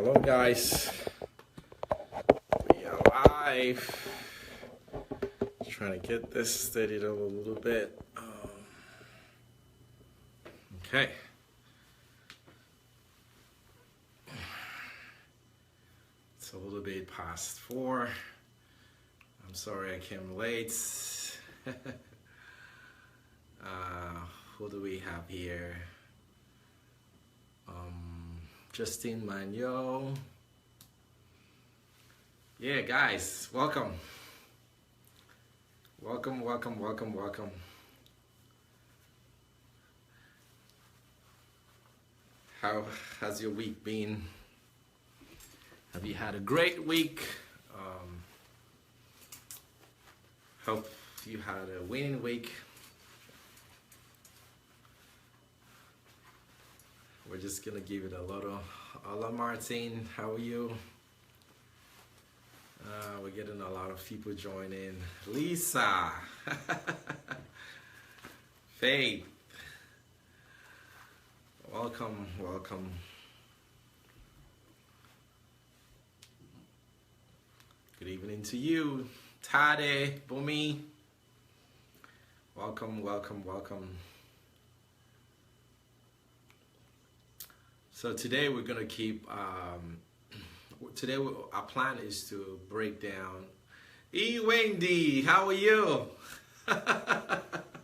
Hello guys, we are live. Trying to get this steadied up a little bit. Okay. It's a little bit past 4. I'm sorry I came late. Who do we have here? Justine Magno. Yeah, guys, welcome. Welcome. How has your week been? Have you had a great week? Hope you had a winning week. We're just gonna give it a little. Hola Martin, how are you? We're getting a lot of people joining. Lisa, Faith, welcome. Good evening to you, Tade, Bumi. Welcome. So today we're gonna keep. Today our plan is to break down. Wendy, how are you?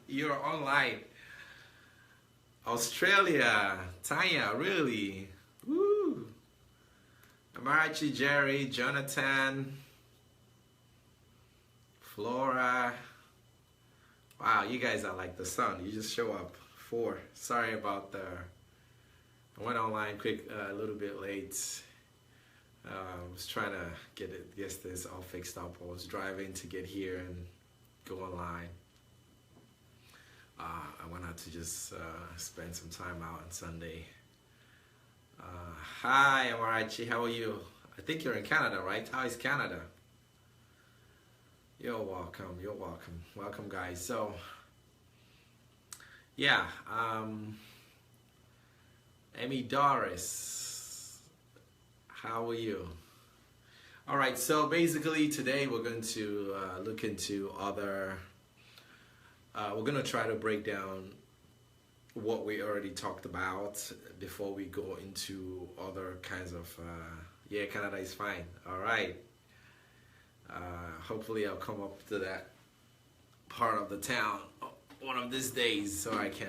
You're online. Australia, Tanya, really? Woo! Amarachi, Jerry, Jonathan, Flora. Wow, you guys are like the sun. You just show up. 4. Sorry about the. I went online quick, a little bit late. I was trying to get this all fixed up. I was driving to get here and go online. I went out to just spend some time out on Sunday. Hi, Amarachi, how are you? I think you're in Canada, right? How is Canada? You're welcome. Welcome, guys. So, yeah. Emmy Doris, how are you? All right, so basically today we're going to look into other, we're going to try to break down what we already talked about before we go into other kinds of, yeah, Canada is fine. All right. Hopefully I'll come up to that part of the town one of these days so I can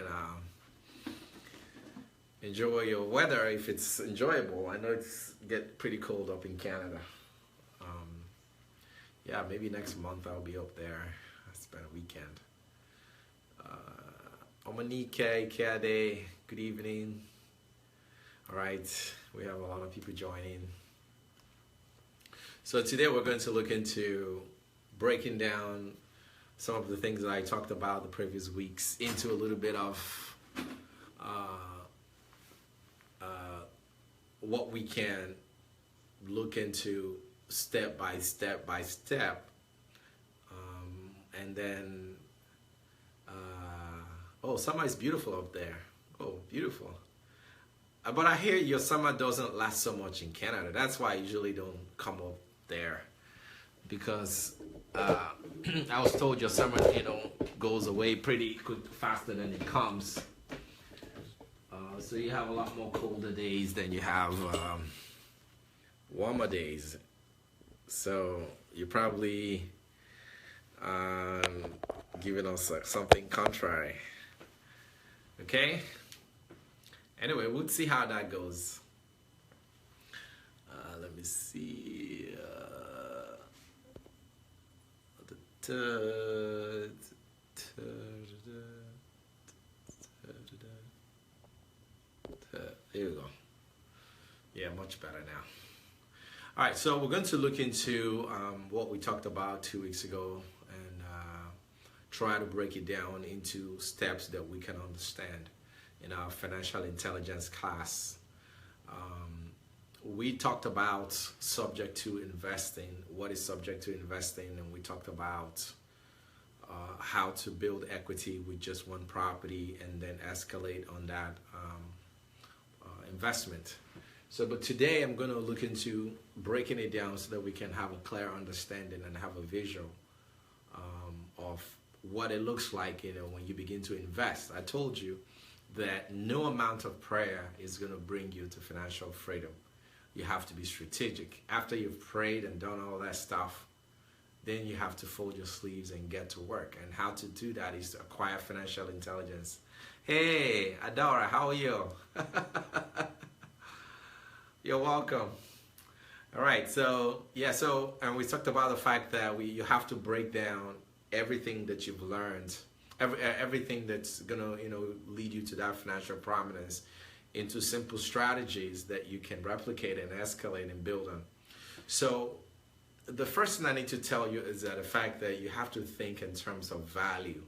enjoy your weather if it's enjoyable. I know it's get pretty cold up in Canada. Yeah, maybe next month I'll be up there. I spend a weekend. Omanike, Kade, good evening. All right, we have a lot of people joining. So today we're going to look into breaking down some of the things that I talked about the previous weeks into a little bit of what we can look into step by step, and then oh, summer is beautiful up there. Oh, beautiful. But I hear your summer doesn't last so much in Canada. That's why I usually don't come up there, because I was told your summer, goes away pretty quick, faster than it comes. So you have a lot more colder days than you have warmer days. So you're probably giving us something contrary. Okay? Anyway, we'll see how that goes. Let me see. There we go. Yeah, much better now. All right, so we're going to look into what we talked about 2 weeks ago and try to break it down into steps that we can understand in our financial intelligence class. We talked about subject to investing, what is subject to investing, and we talked about how to build equity with just one property and then escalate on that investment. So, but today I'm going to look into breaking it down so that we can have a clear understanding and have a visual of what it looks like, when you begin to invest. I told you that no amount of prayer is going to bring you to financial freedom. You have to be strategic. After you've prayed and done all that stuff, then you have to fold your sleeves and get to work. And how to do that is to acquire financial intelligence. Hey, Adora, how are you? You're welcome. All right, so and we talked about the fact that you have to break down everything that you've learned, everything that's gonna lead you to that financial prominence, into simple strategies that you can replicate and escalate and build on. So the first thing I need to tell you is that the fact that you have to think in terms of value.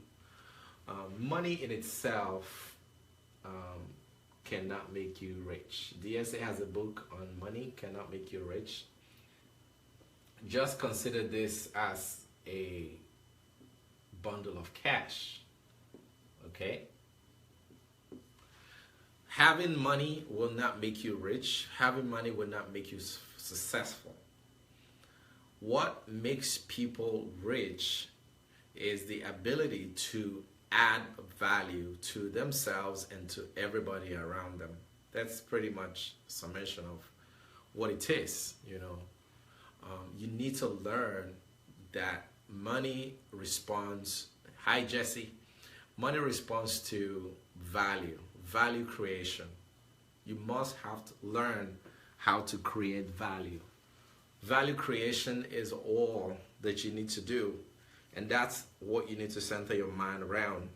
Money in itself cannot make you rich. DSA has a book on money cannot make you rich. Just consider this as a bundle of cash. Okay? Having money will not make you rich. Having money will not make you successful. What makes people rich is the ability to add value to themselves and to everybody around them. That's pretty much a summation of what it is. You need to learn that money responds. Hi, Jesse. Money responds to value creation. You must have to learn how to create value. Value creation is all that you need to do, and that's what you need to center your mind around.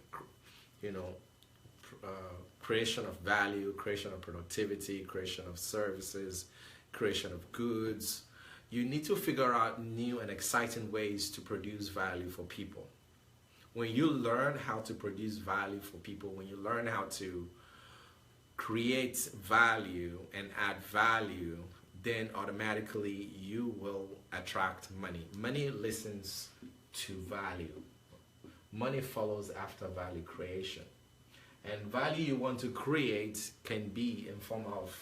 Creation of value, creation of productivity, creation of services, creation of goods. You need to figure out new and exciting ways to produce value for people. When you learn how to produce value for people, when you learn how to create value and add value, then automatically you will attract money. Money listens to value. Money follows after value creation. And value you want to create can be in form of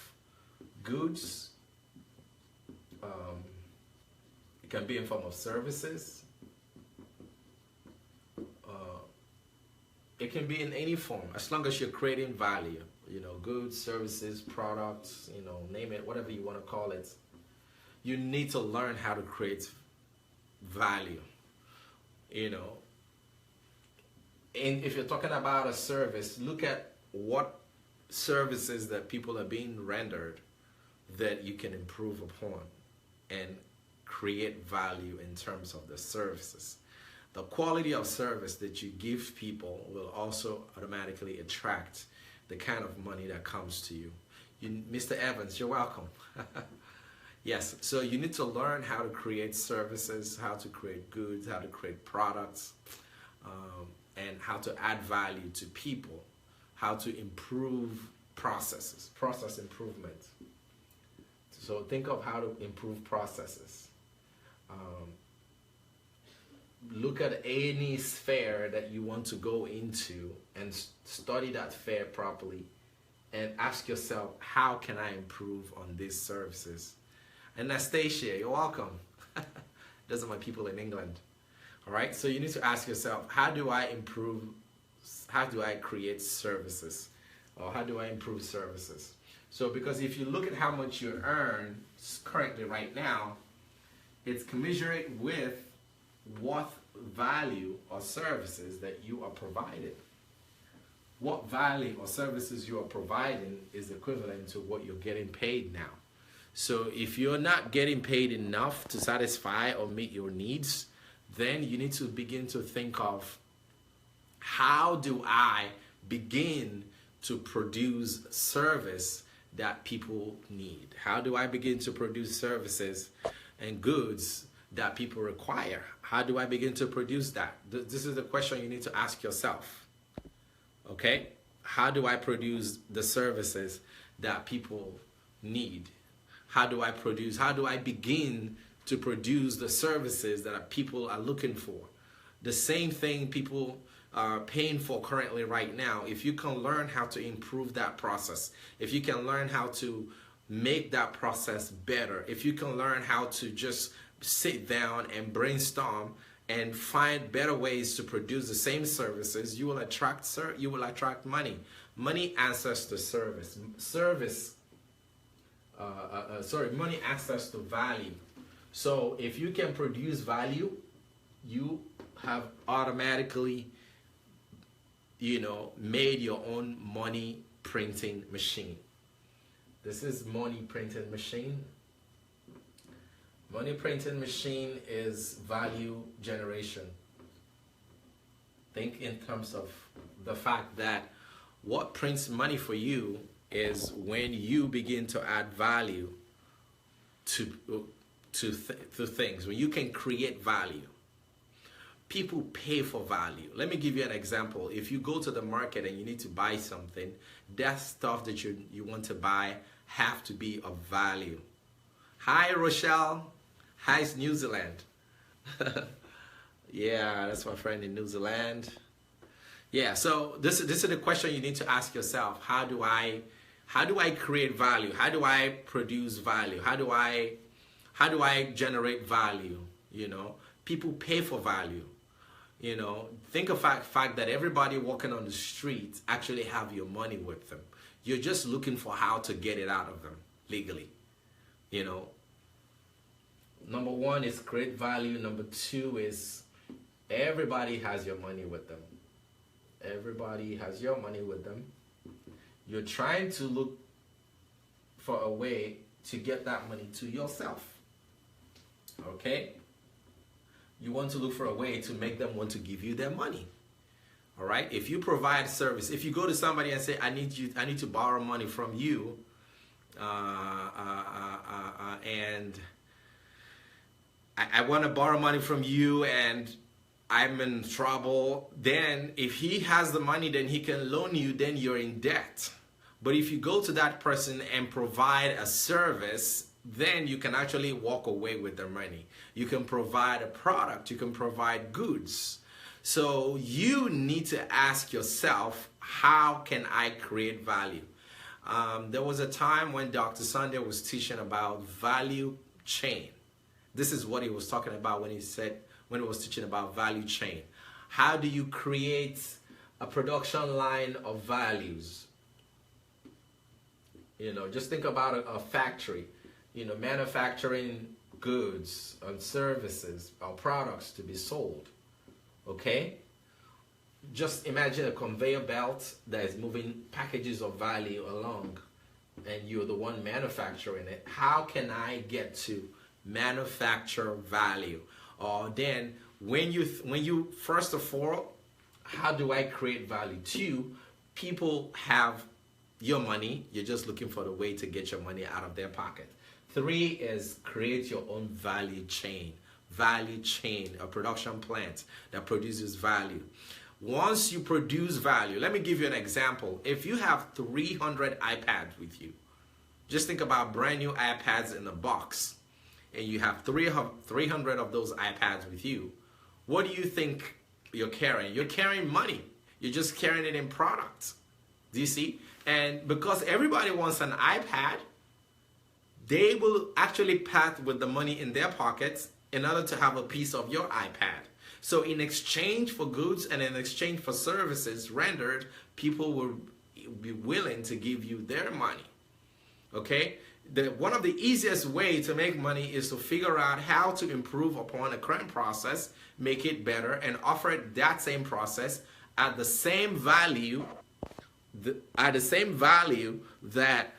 goods. It can be in form of services. It can be in any form, as long as you're creating value. Goods, services, products, name it, whatever you want to call it. You need to learn how to create value. And if you're talking about a service, look at what services that people are being rendered that you can improve upon and create value in terms of the services. The quality of service that you give people will also automatically attract the kind of money that comes to you. Mr. Evans, you're welcome. Yes, so you need to learn how to create services, how to create goods, how to create products, and how to add value to people, how to improve processes, process improvement. So think of how to improve processes. Look at any sphere that you want to go into and study that sphere properly and ask yourself, how can I improve on these services? Anastasia, you're welcome. Those are my people in England. All right, so you need to ask yourself, how do I create services? Or how do I improve services? So because if you look at how much you earn currently right now, it's commensurate with what value or services that you are providing. What value or services you are providing is equivalent to what you're getting paid now. So if you're not getting paid enough to satisfy or meet your needs, then you need to begin to think of, how do I begin to produce service that people need? How do I begin to produce services and goods that people require? How do I begin to produce that? This is the question you need to ask yourself. Okay? How do I produce the services that people need? How do I begin to produce the services that people are looking for? The same thing people are paying for currently right now. If you can learn how to improve that process, if you can learn how to make that process better, if you can learn how to just sit down and brainstorm and find better ways to produce the same services, you will attract money. Money answers to service. Money answers to value. So if you can produce value, you have automatically, made your own money printing machine. This is money printing machine. Money printing machine is value generation. Think in terms of the fact that what prints money for you is when you begin to add value to things, when you can create value. People pay for value. Let me give you an example. If you go to the market and you need to buy something, that stuff that you want to buy have to be of value. Hi, Rochelle. Hi, New Zealand. Yeah, that's my friend in New Zealand. Yeah, so this is the question you need to ask yourself. How do I create value? How do I produce value? How do I generate value? People pay for value. Think of the fact that everybody walking on the street actually have your money with them. You're just looking for how to get it out of them legally. Number one is create value. Number two is everybody has your money with them. Everybody has your money with them. You're trying to look for a way to get that money to yourself. Okay? You want to look for a way to make them want to give you their money. All right? If you provide service, if you go to somebody and say, I need to borrow money from you, and I want to borrow money from you and I'm in trouble, then if he has the money, then he can loan you, then you're in debt. But if you go to that person and provide a service, then you can actually walk away with the money. You can provide a product, you can provide goods. So you need to ask yourself, how can I create value? There was a time when Dr. Sunday was teaching about value chain. This is what he was talking about when he was teaching about value chain. How do you create a production line of values? Just think about a factory, manufacturing goods and services or products to be sold. Okay? Just imagine a conveyor belt that is moving packages of value along, and you're the one manufacturing it. How can I get to manufacture value? Or then when you first of all, how do I create value? 2, people have your money. You're just looking for the way to get your money out of their pocket. 3 is create your own value chain. Value chain, a production plant that produces value. Once you produce value, let me give you an example. If you have 300 iPads with you, just think about brand new iPads in a box, and you have 300 of those iPads with you. What do you think you're carrying? You're carrying money. You're just carrying it in products. Do you see? And because everybody wants an iPad, they will actually part with the money in their pockets in order to have a piece of your iPad. So in exchange for goods and in exchange for services rendered, people will be willing to give you their money. Okay? One of the easiest ways to make money is to figure out how to improve upon a current process, make it better, and offer that same process at the same value, that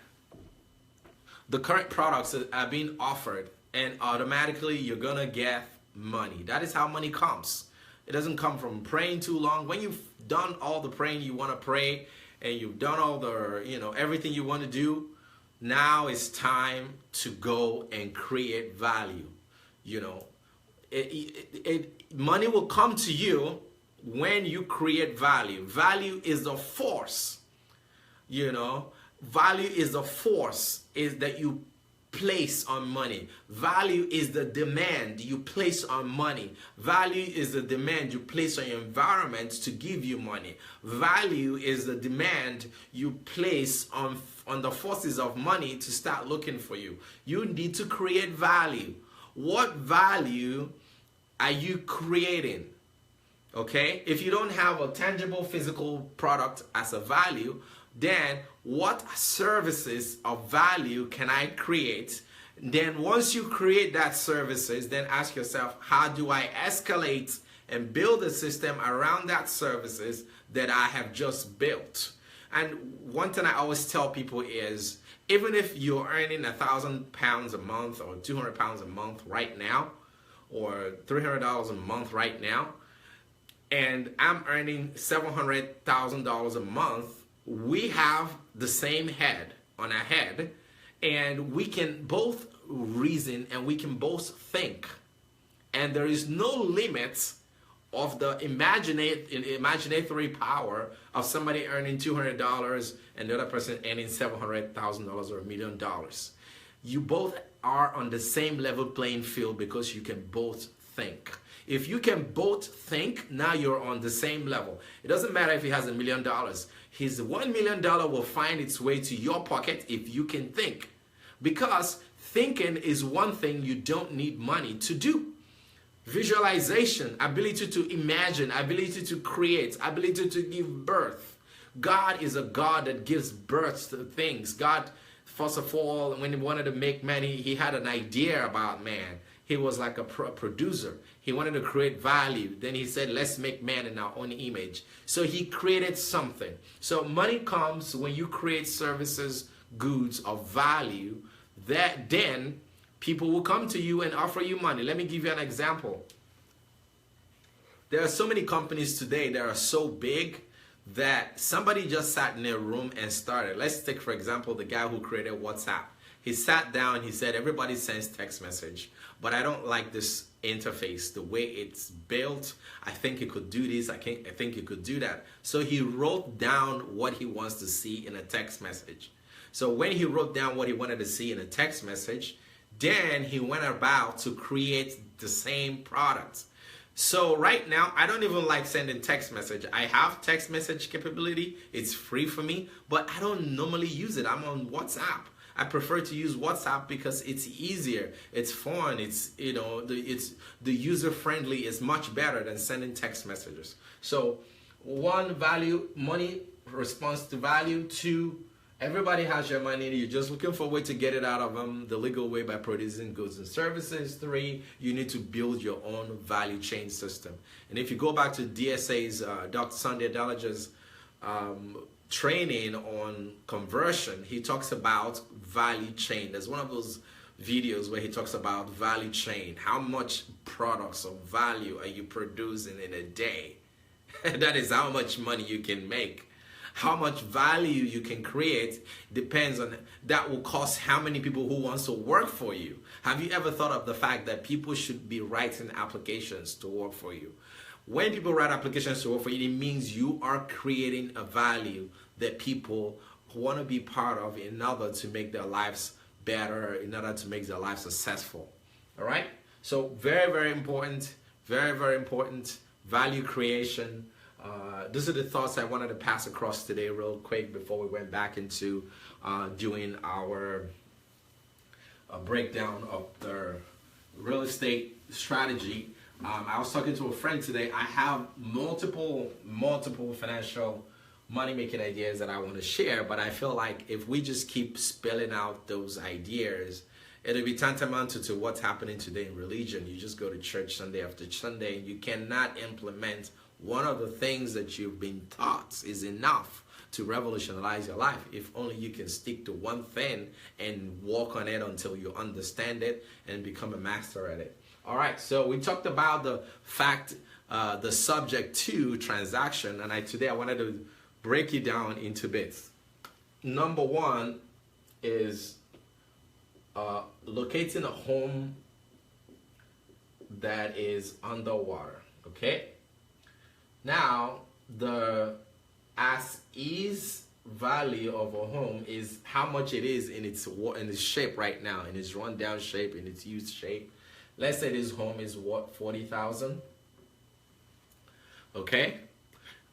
the current products are being offered, and automatically you're gonna get money. That is how money comes. It doesn't come from praying too long. When you've done all the praying you want to pray, and you've done all the, everything you want to do, now it's time to go and create value. Money will come to you when you create value. Value is the force. Value is the force is that you place on money. Value is the demand you place on money. Value is the demand you place on your environment to give you money. Value is the demand you place on the forces of money to start looking for you. You need to create value. What value are you creating? Okay? If you don't have a tangible physical product as a value, then what services of value can I create? Then once you create that services, then ask yourself, how do I escalate and build a system around that services that I have just built? And one thing I always tell people is, even if you're earning £1,000 a month or £200 a month right now, or $300 a month right now, and I'm earning $700,000 a month, we have the same head on our head, and we can both reason and we can both think, and there is no limit of the imaginatory power of somebody earning $200 and the other person earning $700,000 or $1 million. You both are on the same level playing field because you can both think. If you can both think, now you're on the same level. It doesn't matter if he has $1 million. His $1 million will find its way to your pocket if you can think. Because thinking is one thing you don't need money to do. Visualization, ability to imagine, ability to create, ability to give birth. God is a God that gives birth to things. God, first of all, when he wanted to make money, he had an idea about man. He was like a producer. He wanted to create value. Then he said, let's make man in our own image. So he created something. So money comes when you create services, goods of value, that then people will come to you and offer you money. Let me give you an example. There are so many companies today that are so big that somebody just sat in their room and started. Let's take, for example, the guy who created WhatsApp. He sat down, he said, everybody sends text message, but I don't like this interface, the way it's built. I think it could do this, I think it could do that. So he wrote down what he wants to see in a text message. So when he wrote down what he wanted to see in a text message, then he went about to create the same product. So right now, I don't even like sending text message. I have text message capability. It's free for me, but I don't normally use it. I'm on WhatsApp. I prefer to use WhatsApp because it's easier, it's fun, it's, you know, the user friendly is much better than sending text messages. So one, value, money responds to value. Two, everybody has your money, you're just looking for a way to get it out of them the legal way by producing goods and services. Three, you need to build your own value chain system. And if you go back to DSA's, Dr. Sunday Delager's training on conversion, he talks about value chain. There's one of those videos where he talks about value chain. How much products of value are you producing in a day? That is how much money you can make. How much value you can create depends on, that will cost how many people who wants to work for you. Have you ever thought of the fact that people should be writing applications to work for you? When people write applications to work for you, it means you are creating a value that people want to be part of in order to make their lives better, in order to make their lives successful. All right? So very, very important, very, very important, value creation. These are the thoughts I wanted to pass across today real quick before we went back into doing our breakdown of the real estate strategy. I was talking to a friend today. I have multiple financial money-making ideas that I want to share, but I feel like if we just keep spelling out those ideas, it'll be tantamount to what's happening today in religion. You just go to church Sunday after Sunday, and you cannot implement one of the things that you've been taught is enough to revolutionize your life. If only you can stick to one thing and walk on it until you understand it and become a master at it. All right, so we talked about the fact, the subject to transaction, and today I wanted to break it down into bits. Number one is locating a home that is underwater, okay? Now, the as is value of a home is how much it is in its shape right now, in its rundown shape, in its used shape. Let's say this home is what, 40,000. Okay,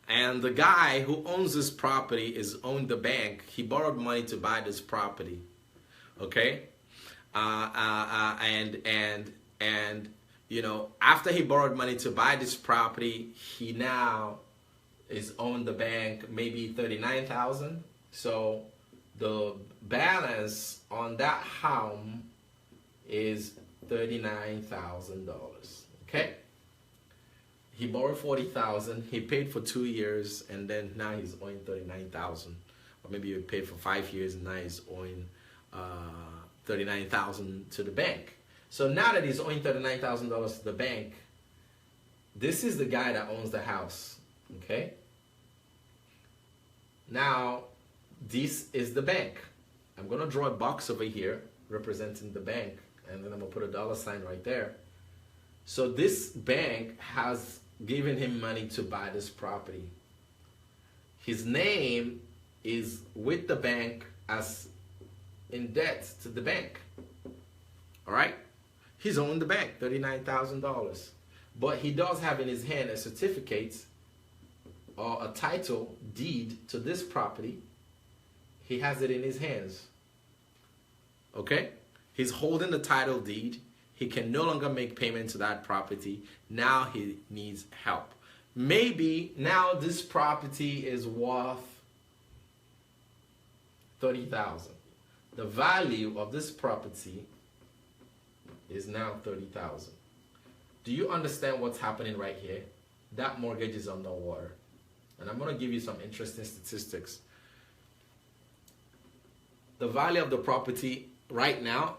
and the guy who owns this property is owned the bank. He borrowed money to buy this property. Okay, and you know, after he borrowed money to buy this property, he now is owed the bank maybe 39,000. So the balance on that home is $39,000. Okay, he borrowed 40,000. He paid for 2 years, and then now he's owing 39,000. Or maybe he paid for 5 years, and now he's owing 39,000 to the bank. So now that he's owing $39,000 to the bank, this is the guy that owns the house. Okay. Now, this is the bank. I'm gonna draw a box over here representing the bank, and then I'm gonna put a dollar sign right there. So this bank has given him money to buy this property. His name is with the bank as in debt to the bank. All right? He's owing the bank $39,000. But he does have in his hand a certificate or a title deed to this property. He has it in his hands. Okay? He's holding the title deed. He can no longer make payment to that property. Now he needs help. Maybe now this property is worth $30,000. The value of this property is now $30,000. Do you understand what's happening right here? That mortgage is underwater. And I'm going to give you some interesting statistics. The value of the property right now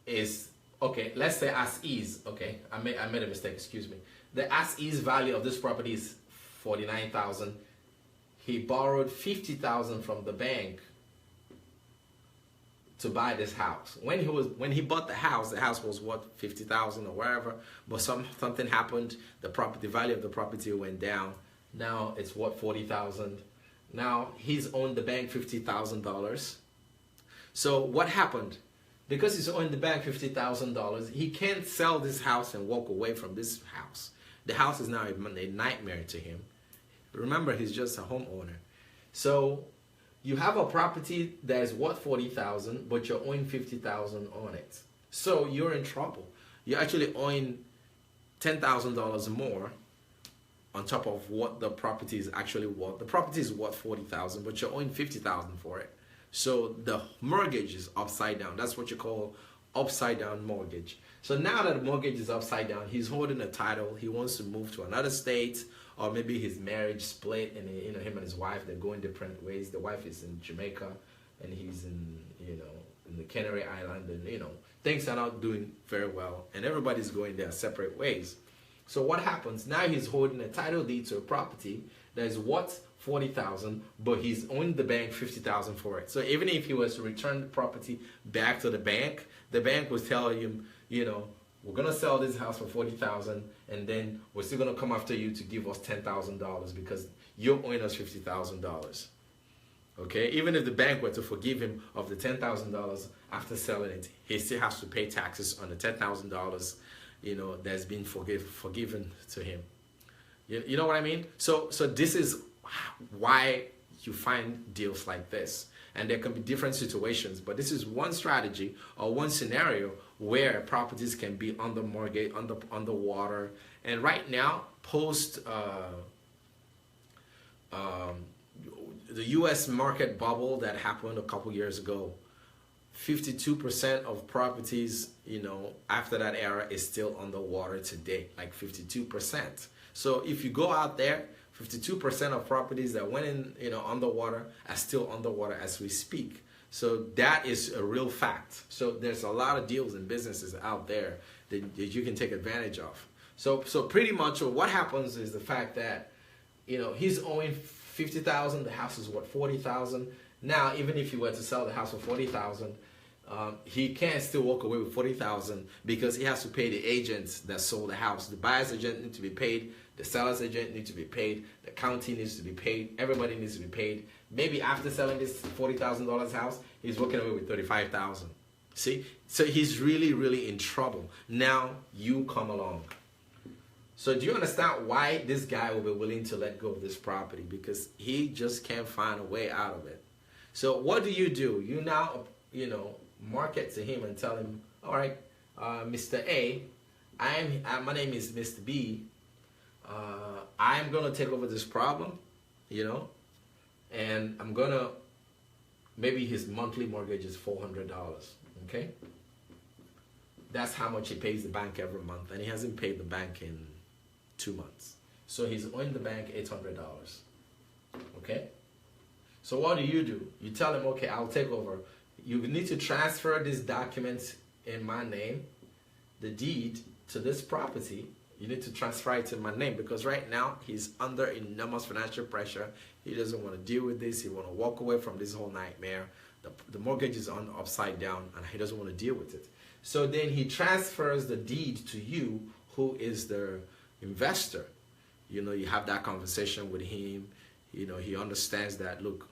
is, okay, let's say as is. Okay, I made a mistake, excuse me. The as is value of this property is $49,000. He borrowed $50,000 from the bank to buy this house. When he bought the house was what, $50,000 or wherever, but something happened. The value of the property went down. Now it's what, $40,000. Now he's owed the bank $50,000. So what happened? Because he's owing the bank $50,000, he can't sell this house and walk away from this house. The house is now a nightmare to him. Remember, he's just a homeowner. So you have a property that is worth $40,000, but you're owing $50,000 on it. So you're in trouble. You're actually owing $10,000 more on top of what the property is actually worth. The property is worth $40,000, but you're owing $50,000 for it. So the mortgage is upside down. That's what you call upside down mortgage. So now that the mortgage is upside down, he's holding a title. He wants to move to another state, or maybe his marriage split, and him and his wife, they're going different ways. The wife is in Jamaica, and he's in in the Canary Island, and things are not doing very well, and everybody's going their separate ways. So what happens? Now he's holding a title deed to a property that is worth $40,000, but he's owing the bank $50,000 for it. So even if he was to return the property back to the bank was telling him, we're gonna sell this house for $40,000, and then we're still gonna come after you to give us $10,000 because you're owing us $50,000. Okay, even if the bank were to forgive him of the $10,000 after selling it, he still has to pay taxes on the $10,000, that's been forgiven to him. You know what I mean? So this is why you find deals like this. And there can be different situations, but this is one strategy or one scenario where properties can be under mortgage, underwater. And right now, post the U.S. market bubble that happened a couple years ago, 52% of properties, after that era is still underwater today, like 52%. So if you go out there, 52% of properties that went in, underwater are still underwater as we speak. So that is a real fact. So there's a lot of deals and businesses out there that you can take advantage of. So pretty much what happens is the fact that, he's owing $50,000, the house is worth $40,000. Now, even if he were to sell the house for $40,000, he can't still walk away with $40,000 because he has to pay the agents that sold the house. The buyer's agent needs to be paid. The seller's agent needs to be paid. The county needs to be paid. Everybody needs to be paid. Maybe after selling this $40,000 house, he's walking away with $35,000. See? So he's really, really in trouble. Now you come along. So do you understand why this guy will be willing to let go of this property? Because he just can't find a way out of it. So what do? You now, market to him and tell him, all right, Mr. A, my name is Mr. B. I'm going to take over this problem, and I'm going to, maybe his monthly mortgage is $400, okay? That's how much he pays the bank every month, and he hasn't paid the bank in 2 months. So he's owing the bank $800, okay? So what do? You tell him, okay, I'll take over. You need to transfer these documents in my name, the deed to this property. You need to transfer it to my name because right now he's under enormous financial pressure. He doesn't want to deal with this. He wants to walk away from this whole nightmare. The mortgage is on upside down and he doesn't want to deal with it. So then he transfers the deed to you, who is the investor. You have that conversation with him. He understands that, look,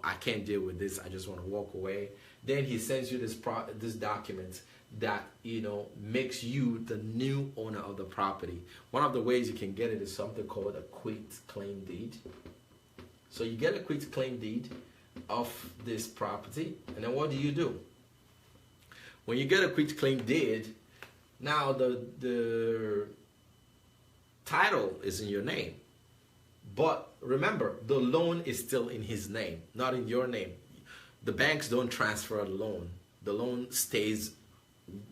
I can't deal with this. I just want to walk away. Then he sends you this document that, makes you the new owner of the property. One of the ways you can get it is something called a quit claim deed. So you get a quit claim deed of this property, and then what do? When you get a quit claim deed, now the title is in your name. But remember, the loan is still in his name, not in your name. The banks don't transfer a loan. The loan stays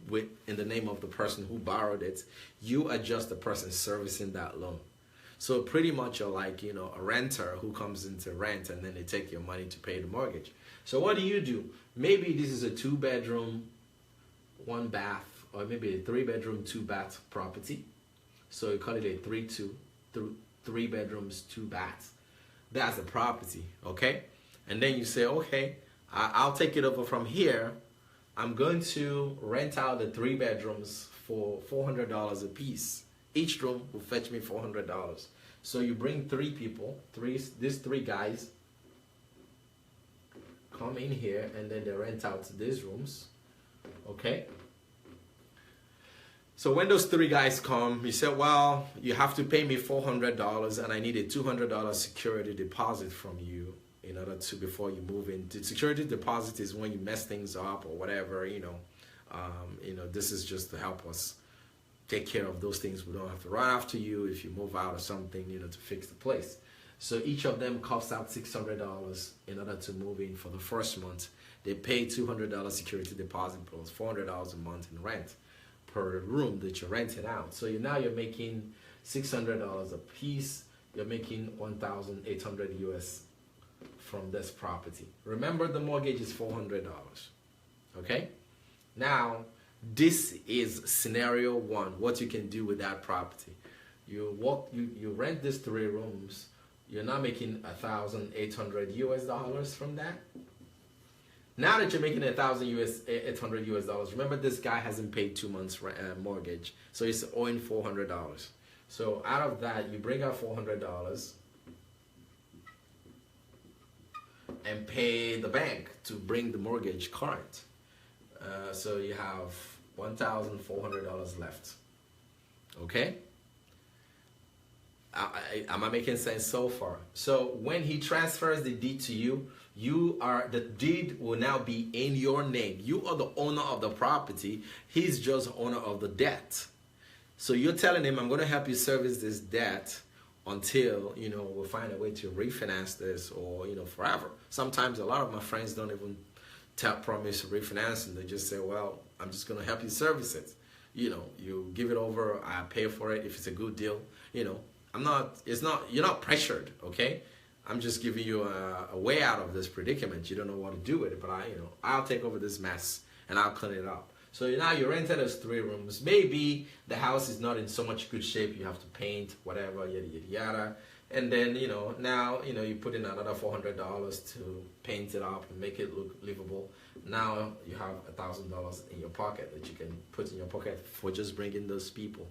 in the name of the person who borrowed it. You are just the person servicing that loan. So pretty much you're like, a renter who comes into rent and then they take your money to pay the mortgage. So what do? Maybe this is a 2-bedroom, 1 bath, or maybe a 3-bedroom, 2-bath property. So you call it a 3 bedrooms, 2 baths. That's a property, okay? And then you say, okay, I'll take it over from here. I'm going to rent out the 3 bedrooms for $400 a piece. Each room will fetch me $400. So you bring 3 people, these 3 guys come in here and then they rent out these rooms, okay? So when those 3 guys come, you say, well, you have to pay me $400 and I need a $200 security deposit from you in order to, before you move in. The security deposit is when you mess things up or whatever, this is just to help us take care of those things. We don't have to run after you if you move out or something, to fix the place. So each of them coughs out $600 in order to move in for the first month. They pay $200 security deposit plus $400 a month in rent per room that you're renting out. So now you're making $600 a piece. You're making $1,800 US from this property. Remember, the mortgage is $400. Okay? Now, this is scenario 1. What you can do with that property. You rent these 3 rooms. You're now making $1,800 US from that. Now that you're making $800 US, remember this guy hasn't paid 2 months mortgage, so he's owing $400. So out of that, you bring out $400 and pay the bank to bring the mortgage current. So you have $1,400 left. Okay? Am I making sense so far? So when he transfers the deed to you, the deed will now be in your name. You are the owner of the property. He's just owner of the debt. So you're telling him, I'm going to help you service this debt until, we'll find a way to refinance this or, forever. Sometimes a lot of my friends don't even promise refinancing. They just say, well, I'm just going to help you service it. You give it over, I pay for it if it's a good deal. You're not pressured, okay? I'm just giving you a way out of this predicament. You don't know what to do with it, but I'll take over this mess and I'll clean it up. So now you rented us 3 rooms. Maybe the house is not in so much good shape. You have to paint, whatever, yada, yada, yada. And then, now, you put in another $400 to paint it up and make it look livable. Now you have $1,000 in your pocket that you can put in your pocket for just bringing those people.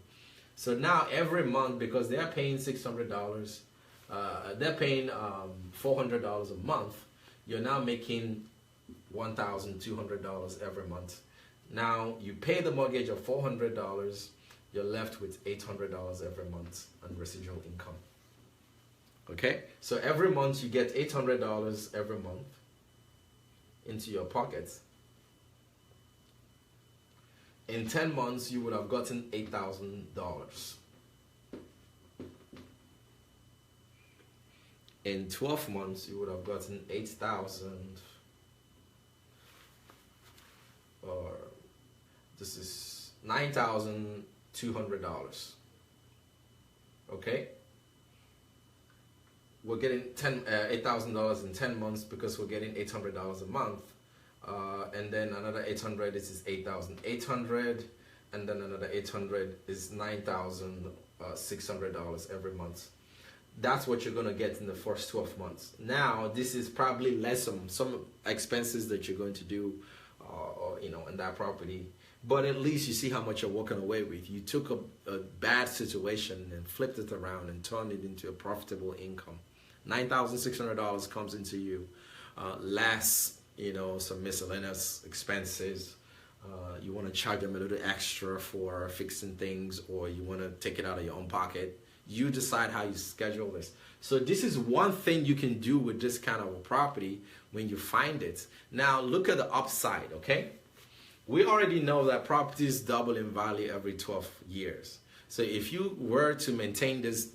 So now every month, because they're paying $600, they're paying $400 a month, you're now making $1,200 every month. Now you pay the mortgage of $400, you're left with $800 every month on residual income. Okay, so every month you get $800 every month into your pockets. In 10 months, you would have gotten $8,000. In 12 months, you would have gotten 8,000, or this is $9,200. Okay? We're getting $8,000 in 10 months because we're getting $800 a month. And then another 800, this is 8,800, and then another 800 is $9,600 every month. That's what you're going to get in the first 12 months. Now, this is probably less some expenses that you're going to do, in that property. But at least you see how much you're walking away with. You took a bad situation and flipped it around and turned it into a profitable income. $9,600 comes into you, less, some miscellaneous expenses. You want to charge them a little extra for fixing things, or you want to take it out of your own pocket. You decide how you schedule this. So this is one thing you can do with this kind of a property when you find it. Now look at the upside, okay? We already know that properties double in value every 12 years. So if you were to maintain this,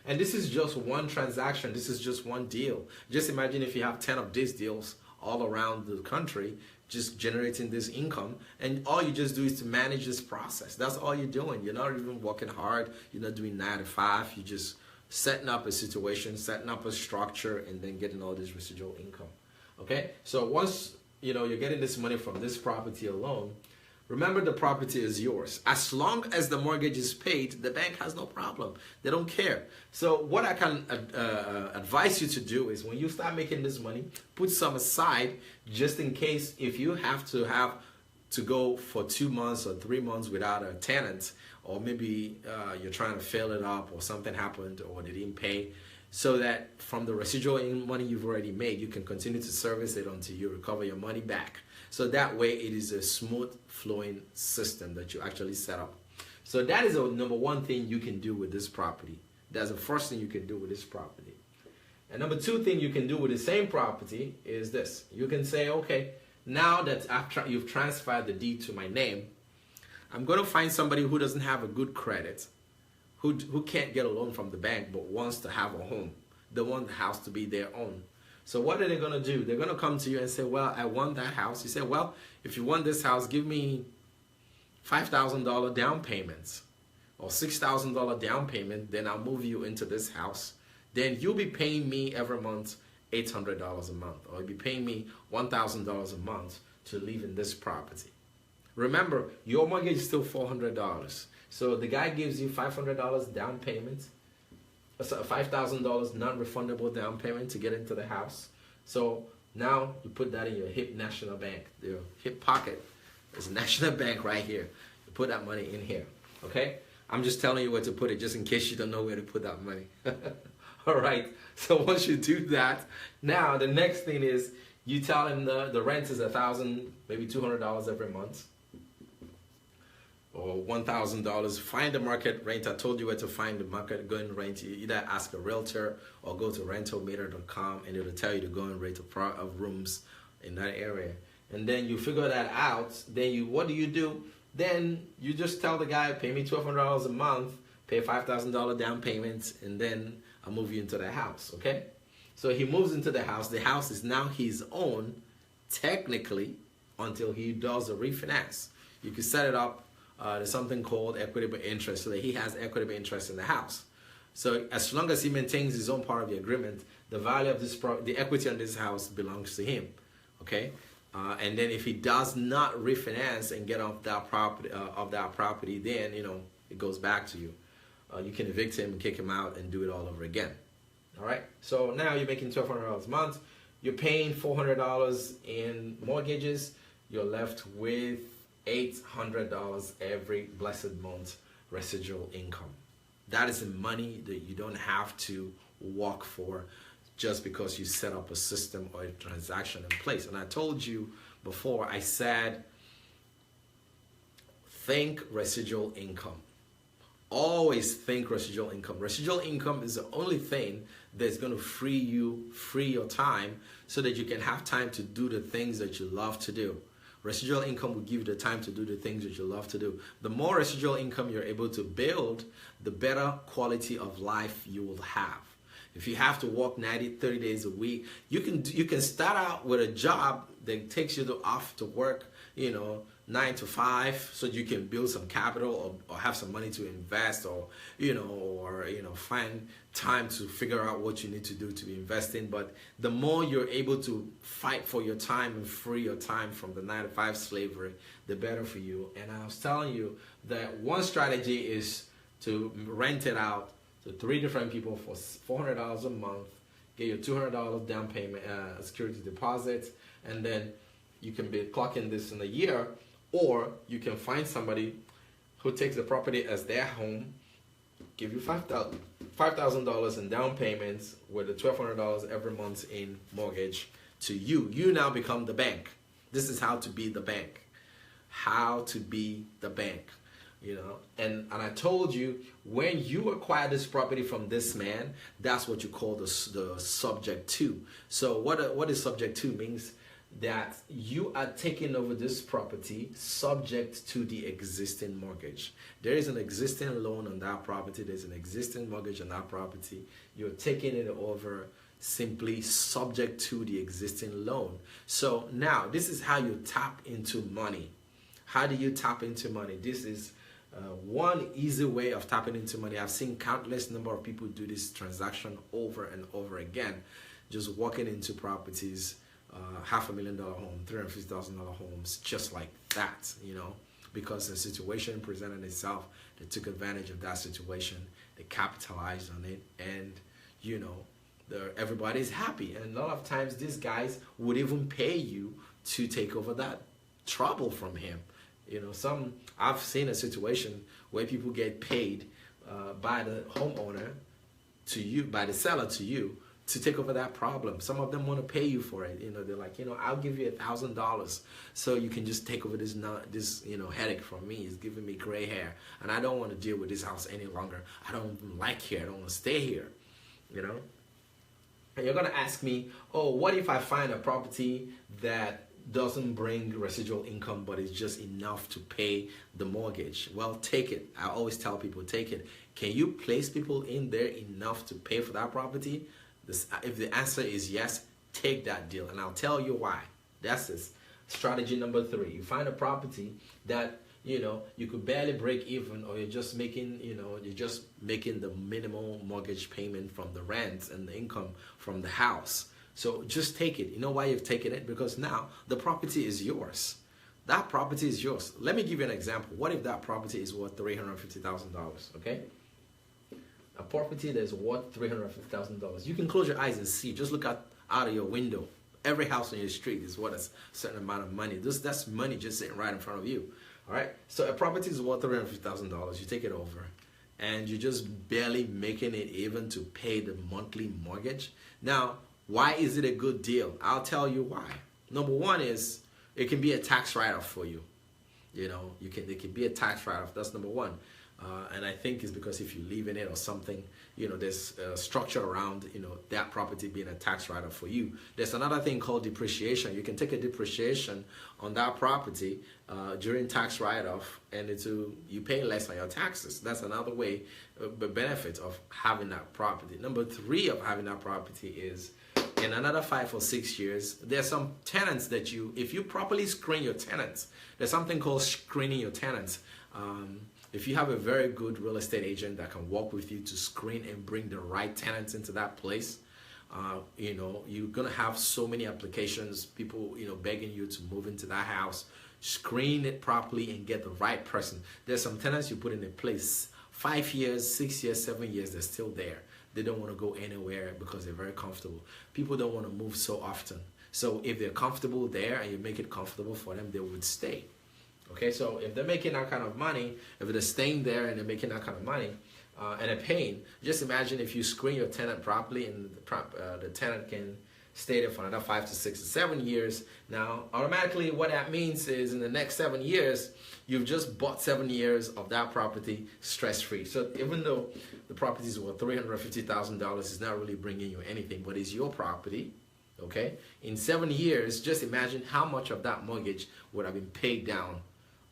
and this is just one transaction, this is just one deal. Just imagine if you have 10 of these deals all around the country, just generating this income, and all you just do is to manage this process. That's all you're doing. You're not even working hard. You're not doing 9 to 5. You're just setting up a situation, setting up a structure, and then getting all this residual income. Okay? So once you're getting this money from this property alone, remember the property is yours. As long as the mortgage is paid, the bank has no problem. They don't care. So what I can advise you to do is when you start making this money, put some aside just in case if you have to go for 2 months or 3 months without a tenant, or maybe you're trying to fill it up or something happened or they didn't pay, so that from the residual money you've already made, you can continue to service it until you recover your money back. So that way it is a smooth flowing system that you actually set up. So that is a number one thing you can do with this property. That's the first thing you can do with this property. And number two thing you can do with the same property is this. You can say, okay, now that you've transferred the deed to my name, I'm going to find somebody who doesn't have a good credit, who can't get a loan from the bank but wants to have a home. They want the house to be their own. So what are they going to do? They're going to come to you and say, well, I want that house. You say, well, if you want this house, give me $5,000 down payments or $6,000 down payment, then I'll move you into this house. Then you'll be paying me every month $800 a month, or you'll be paying me $1,000 a month to live in this property. Remember, your mortgage is still $400. So the guy gives you $500 down payment, $5,000 non-refundable down payment to get into the house. So now you put that in your hip national bank, your hip pocket. There's a national bank right here. You put that money in here, okay? I'm just telling you where to put it just in case you don't know where to put that money. All right, so once you do that, now the next thing is you tell him the rent is $1,000, maybe $200 every month, or $1,000. Find the market rent. I told you where to find the market going rent. You either ask a realtor or go to rentalmeter.com, and it'll tell you the going rate of rooms in that area. And then you figure that out. Then what do? Then you just tell the guy, pay me $1,200 a month, pay $5,000 down payments, and then I'll move you into the house, okay? So he moves into the house. The house is now his own, technically, until he does a refinance. You can set it up. There's something called equitable interest, so that he has equitable interest in the house. So as long as he maintains his own part of the agreement, the value of the equity on this house belongs to him, okay? And then if he does not refinance and get off that property, then it goes back to you. You can evict him and kick him out and do it all over again. All right. So now you're making $1,200 a month. You're paying $400 in mortgages. You're left with $800 every blessed month residual income. That is the money that you don't have to work for just because you set up a system or a transaction in place. And I told you before, I said, think residual income. Always think residual income. Residual income is the only thing that's going to free your time so that you can have time to do the things that you love to do. Residual income will give you the time to do the things that you love to do. The more residual income you're able to build, the better quality of life you will have. If you have to work 30 days a week, you can start out with a job that takes you off to work, 9 to 5, so you can build some capital or have some money to invest, or find time to figure out what you need to do to be investing. But the more you're able to fight for your time and free your time from the 9 to 5 slavery, the better for you. And I was telling you that one strategy is to rent it out to 3 different people for $400 a month, get your $200 down payment, security deposit, and then you can be clocking this in a year. Or you can find somebody who takes the property as their home, give you $5,000 in down payments with the $1,200 every month in mortgage to you. You now become the bank. This is how to be the bank. How to be the bank. And I told you, when you acquire this property from this man, that's what you call the subject to. So what is subject to means that you are taking over this property subject to the existing mortgage. There is an existing loan on that property. There's an existing mortgage on that property. You're taking it over simply subject to the existing loan. So now this is how you tap into money. How do you tap into money? This is one easy way of tapping into money. I've seen countless number of people do this transaction over and over again, just walking into properties, $500,000 home, $350,000 homes, just like that, because the situation presented itself. They took advantage of that situation, they capitalized on it, and everybody's happy. And a lot of times these guys would even pay you to take over that trouble from him. I've seen a situation where people get paid by the homeowner to you, by the seller to you, to take over that problem. Some of them want to pay you for it. They're like, I'll give you $1,000 so you can just take over this headache from me. It's giving me gray hair, and I don't want to deal with this house any longer. I don't even like here. I don't want to stay here. And you're gonna ask me, oh, what if I find a property that doesn't bring residual income, but it's just enough to pay the mortgage? Well, take it. I always tell people, take it. Can you place people in there enough to pay for that property? If the answer is yes, take that deal, and I'll tell you why. That's this strategy number 3. You find a property that you could barely break even, or you're just making the minimal mortgage payment from the rent and the income from the house. So just take it. You know why you've taken it? Because now the property is yours. That property is yours. Let me give you an example. What if that property is worth $350,000? Okay. A property that is worth $350,000. You can close your eyes and see. Just look out of your window. Every house on your street is worth a certain amount of money. That's money just sitting right in front of you. All right. So a property is worth $350,000. You take it over, and you're just barely making it even to pay the monthly mortgage. Now, why is it a good deal? I'll tell you why. Number one is it can be a tax write-off for you. It can be a tax write-off. That's number one. And I think it's because if you live in it or something, there's a structure around, that property being a tax write-off for you. There's another thing called depreciation. You can take a depreciation on that property during tax write-off, and you pay less on your taxes. That's another way, the benefit of having that property. Number 3 of having that property is, in another 5 or 6 years, there's some tenants that if you properly screen your tenants, there's something called screening your tenants. If you have a very good real estate agent that can work with you to screen and bring the right tenants into that place, you're gonna have so many applications, people begging you to move into that house. Screen it properly and get the right person. There's some tenants you put in a place 5 years, 6 years, 7 years, they're still there. They don't want to go anywhere because they're very comfortable. People don't want to move so often. So if they're comfortable there and you make it comfortable for them, they would stay. Okay, so if they're making that kind of money, if they're staying there and they're making that kind of money, and they're paying, just imagine if you screen your tenant properly and the tenant can stay there for another 5 to 6 to 7 years. Now, automatically what that means is in the next 7 years, you've just bought 7 years of that property stress-free. So even though the property is worth $350,000, it's not really bringing you anything, but it's your property. Okay, in 7 years, just imagine how much of that mortgage would have been paid down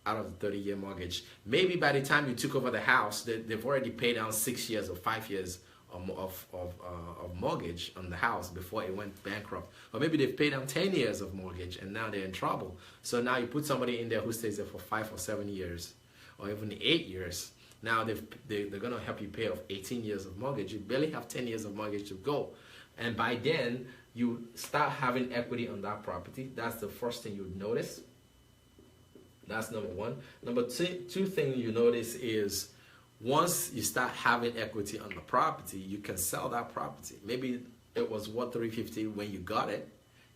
out of the 30-year mortgage. Maybe by the time you took over the house, they've already paid down 6 years or 5 years of mortgage on the house before it went bankrupt. Or maybe they've paid down 10 years of mortgage and now they're in trouble. So now you put somebody in there who stays there for 5 or 7 years or even 8 years. Now they're going to help you pay off 18 years of mortgage. You barely have 10 years of mortgage to go. And by then, you start having equity on that property. That's the first thing you'd notice. That's number one. Number two thing you notice is once you start having equity on the property, you can sell that property. Maybe it was worth $350 when you got it.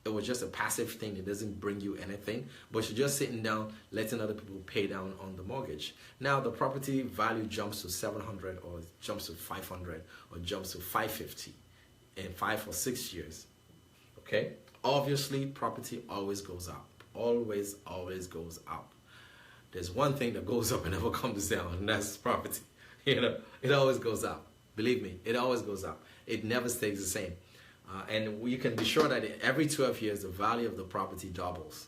It was just a passive thing that doesn't bring you anything, but you're just sitting down letting other people pay down on the mortgage. Now the property value jumps to $700 or jumps to $500 or jumps to $550 in 5 or 6 years. Okay? Obviously, property always goes up. Always goes up. There's one thing that goes up and never comes down, and that's property. You know, it always goes up. Believe me, it always goes up. It never stays the same. And you can be sure that every 12 years, the value of the property doubles.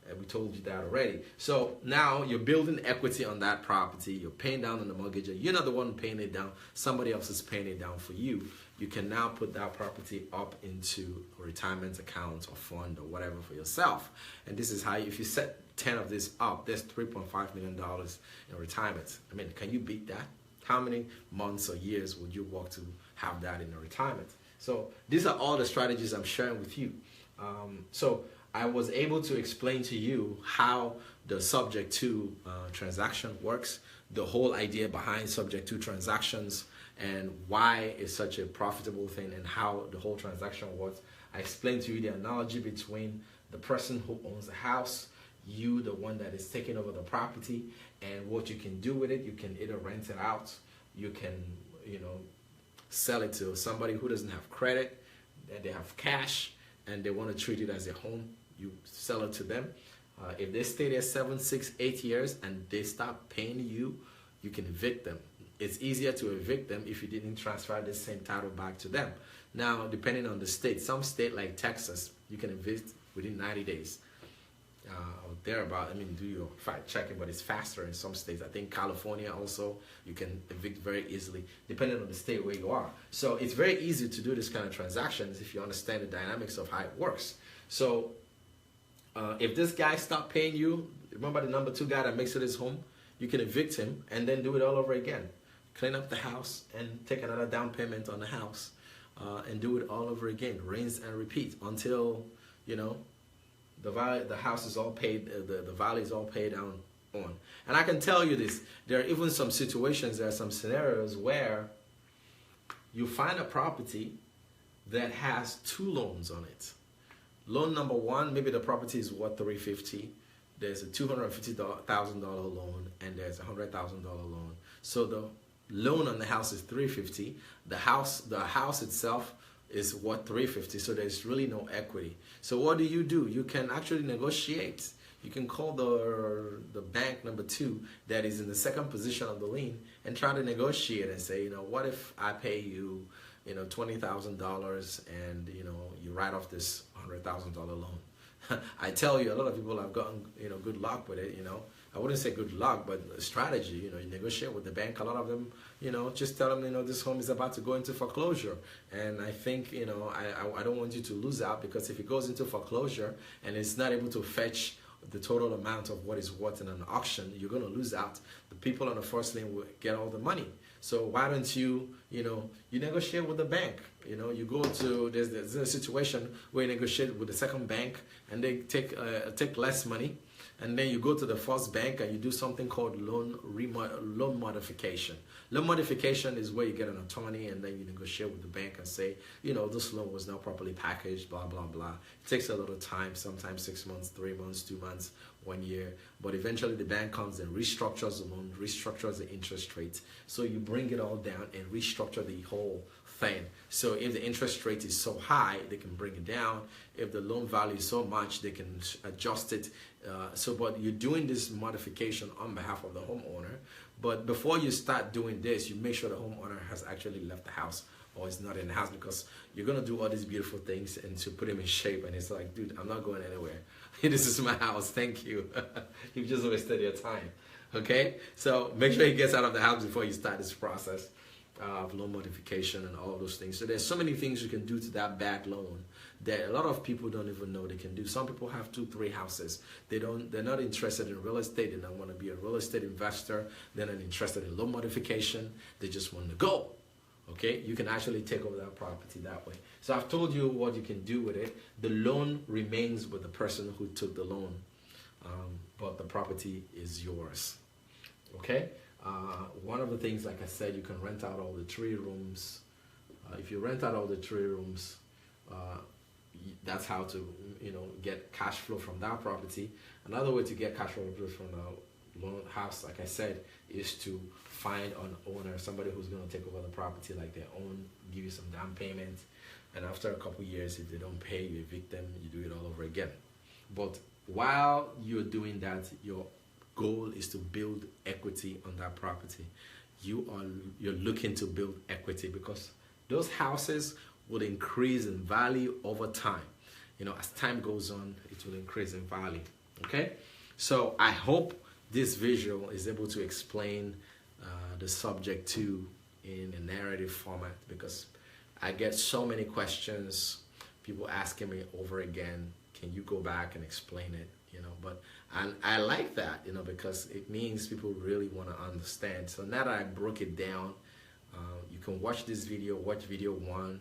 And we told you that already. So now you're building equity on that property. You're paying down on the mortgage. You're not the one paying it down. Somebody else is paying it down for you. You can now put that property up into a retirement account or fund or whatever for yourself. And this is how, if you set 10 of this up, there's $3.5 million in retirement. I mean, can you beat that? How many months or years would you work to have that in a retirement? So these are all the strategies I'm sharing with you. So I was able to explain to you how the subject to transaction works, the whole idea behind subject to transactions, and why it's such a profitable thing and how the whole transaction works. I explained to you the analogy between the person who owns the house, you, the one that is taking over the property, and what you can do with it. You can either rent it out, you can, sell it to somebody who doesn't have credit, and they have cash, and they want to treat it as a home. You sell it to them. If they stay there 7, 6, 8 years and they stop paying you, you can evict them. It's easier to evict them if you didn't transfer the same title back to them. Now, depending on the state, some state like Texas, you can evict within 90 days. Or thereabout. I mean, do your fact checking, but it's faster in some states. I think California also, you can evict very easily, depending on the state where you are. So it's very easy to do this kind of transactions if you understand the dynamics of how it works. So if this guy stopped paying you, remember the number 2 guy that makes it his home, you can evict him and then do it all over again. Clean up the house and take another down payment on the house and do it all over again. Rinse and repeat until, the house is all paid, the value is all paid down on. And I can tell you this, there are even some situations, there are some scenarios where you find a property that has 2 loans on it. Loan number 1, maybe the property is worth $350. There's a $250,000 loan and there's a $100,000 loan. So the loan on the house is $350. The house itself is worth $350. So there's really no equity. So what do? You can actually negotiate. You can call the bank number 2 that is in the second position of the lien and try to negotiate and say, what if I pay you, $20,000 and you write off this $100,000 loan. I tell you, a lot of people have gotten good luck with it. I wouldn't say good luck, but a strategy. You negotiate with the bank. A lot of them, just tell them, this home is about to go into foreclosure, and I think I don't want you to lose out, because if it goes into foreclosure and it's not able to fetch the total amount of what is worth in an auction, you're going to lose out. The people on the first lane will get all the money. So why don't you, you negotiate with the bank You know, you go to there's a situation where you negotiate with the second bank and they take less money, and then you go to the first bank and you do something called loan modification. Loan modification is where you get an attorney and then you negotiate with the bank and say, you know, this loan was not properly packaged, blah blah blah. It takes a little time, sometimes 6 months, 3 months, 2 months, 1 year, but eventually the bank comes and restructures the loan, restructures the interest rate. So you bring it all down and restructure the whole thing. So if the interest rate is so high, they can bring it down. If the loan value is so much, they can adjust it. But you're doing this modification on behalf of the homeowner. But before you start doing this, you make sure the homeowner has actually left the house or is not in the house, because you're going to do all these beautiful things and to put him in shape. And it's like, dude, I'm not going anywhere. This is my house. Thank you. You've just wasted your time. Okay? So make sure he gets out of the house before you start this process of loan modification and all of those things. So there's so many things you can do to that bad loan that a lot of people don't even know they can do. Some people have 2, 3 houses. They're not interested in real estate. They don't want to be a real estate investor. They're not interested in loan modification. They just want to go. Okay, you can actually take over that property that way. So I've told you what you can do with it. The loan remains with the person who took the loan, but the property is yours. Okay. One of the things, like I said, you can rent out all the 3 rooms. If you rent out all the 3 rooms, that's how to, you know, get cash flow from that property. Another way to get cash flow from the loan house, like I said, is to find an owner, somebody who's going to take over the property like their own, give you some down payment, and after a couple years, if they don't pay, you evict them, you do it all over again. But while you're doing that, your goal is to build equity on that property. You're looking to build equity because those houses will increase in value over time. You know, as time goes on, it will increase in value. Okay, so I hope this visual is able to explain the subject too in a narrative format, because I get so many questions, people asking me over again, can you go back and explain it? You know, but I like that, you know, because it means people really want to understand. So now that I broke it down, you can watch this video, watch video 1,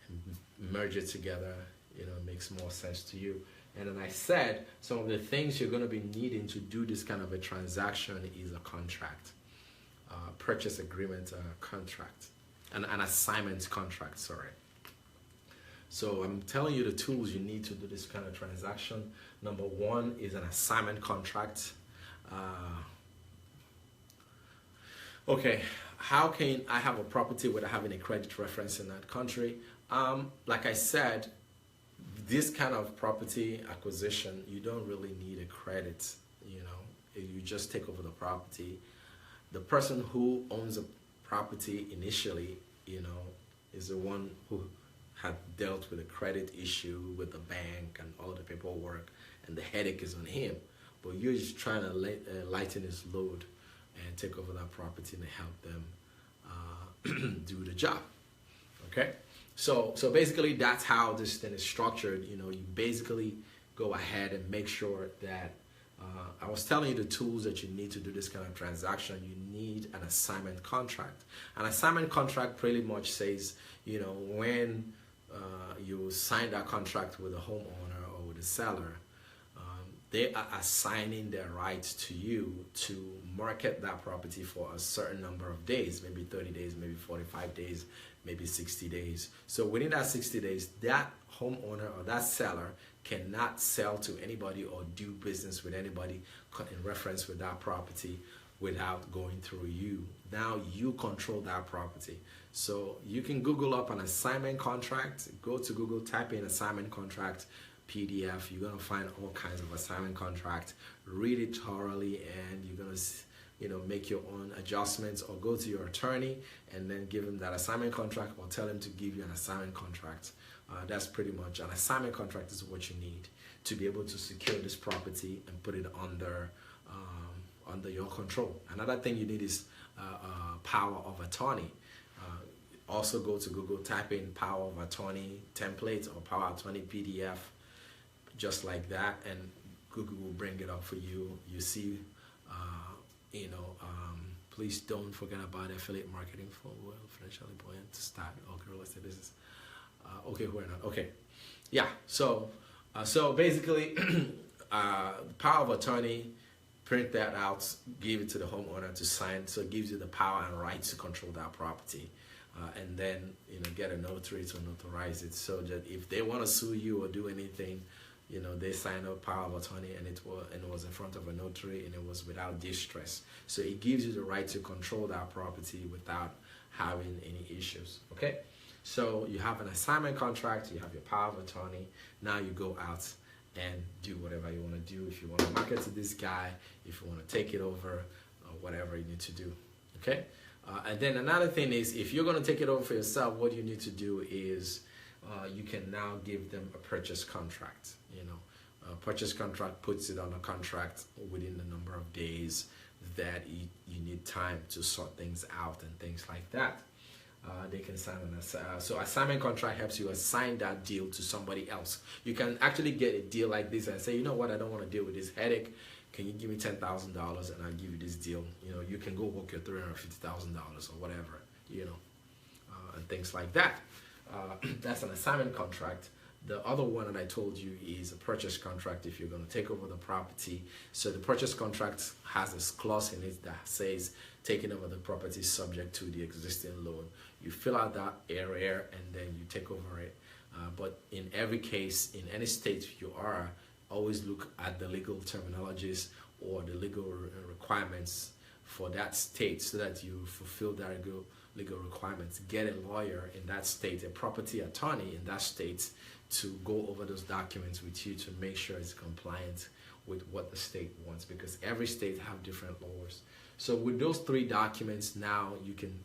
and merge it together. You know, it makes more sense to you. And then I said some of the things you're going to be needing to do this kind of a transaction is a contract, purchase agreement, contract, an assignment contract. Sorry. So I'm telling you the tools you need to do this kind of transaction. Number 1 is an assignment contract. Okay, how can I have a property without having a credit reference in that country? Like I said, this kind of property acquisition, you don't really need a credit. You know, you just take over the property. The person who owns a property initially, you know, is the one who had dealt with a credit issue with the bank and all the paperwork, and the headache is on him. But you're just trying to lighten his load and take over that property and help them do the job. Okay, so basically that's how this thing is structured. You know, you basically go ahead and make sure that I was telling you the tools that you need to do this kind of transaction. You need an assignment contract. An assignment contract pretty much says, you know, when you sign that contract with a homeowner or with a seller, they are assigning their rights to you to market that property for a certain number of days, maybe 30 days, maybe 45 days, maybe 60 days. So within that 60 days, that homeowner or that seller cannot sell to anybody or do business with anybody in reference with that property without going through you. Now you control that property. So you can Google up an assignment contract, go to Google, type in assignment contract, PDF. You're going to find all kinds of assignment contracts. Read it thoroughly, and you're going to, you know, make your own adjustments, or go to your attorney and then give him that assignment contract, or tell him to give you an assignment contract. That's pretty much an assignment contract is what you need to be able to secure this property and put it under your control. Another thing you need is power of attorney. Also go to Google, type in power of attorney template or power of attorney PDF, just like that, and Google will bring it up for you. You see, Please don't forget about affiliate marketing for financially buoyant to start real estate business. Okay, we're not. Okay. Yeah, so basically, power of attorney, print that out, give it to the homeowner to sign, so it gives you the power and right to control that property. And then, get a notary to notarize it, so that if they want to sue you or do anything, they signed a power of attorney, and it was in front of a notary, and it was without distress. So it gives you the right to control that property without having any issues. Okay? So you have an assignment contract, you have your power of attorney. Now you go out and do whatever you want to do. If you want to market to this guy, if you want to take it over, whatever you need to do. Okay? And then another thing is, if you're going to take it over for yourself, what you need to do is you can now give them a purchase contract. A purchase contract puts it on a contract within the number of days that you need time to sort things out and things like that. They can sign so assignment contract helps you assign that deal to somebody else. You can actually get a deal like this and say, you know what, I don't want to deal with this headache. Can you give me $10,000 and I'll give you this deal? You can go work your $350,000 or whatever, and things like that. That's an assignment contract. The other one that I told you is a purchase contract if you're going to take over the property. So the purchase contract has this clause in it that says taking over the property subject to the existing loan. You fill out that area and then you take over it. But in every case, in any state you are, always look at the legal terminologies or the legal requirements for that state so that you fulfill that legal requirements. Get a lawyer in that state, a property attorney in that state, to go over those documents with you to make sure it's compliant with what the state wants, because every state have different laws. So with those 3 documents, now you can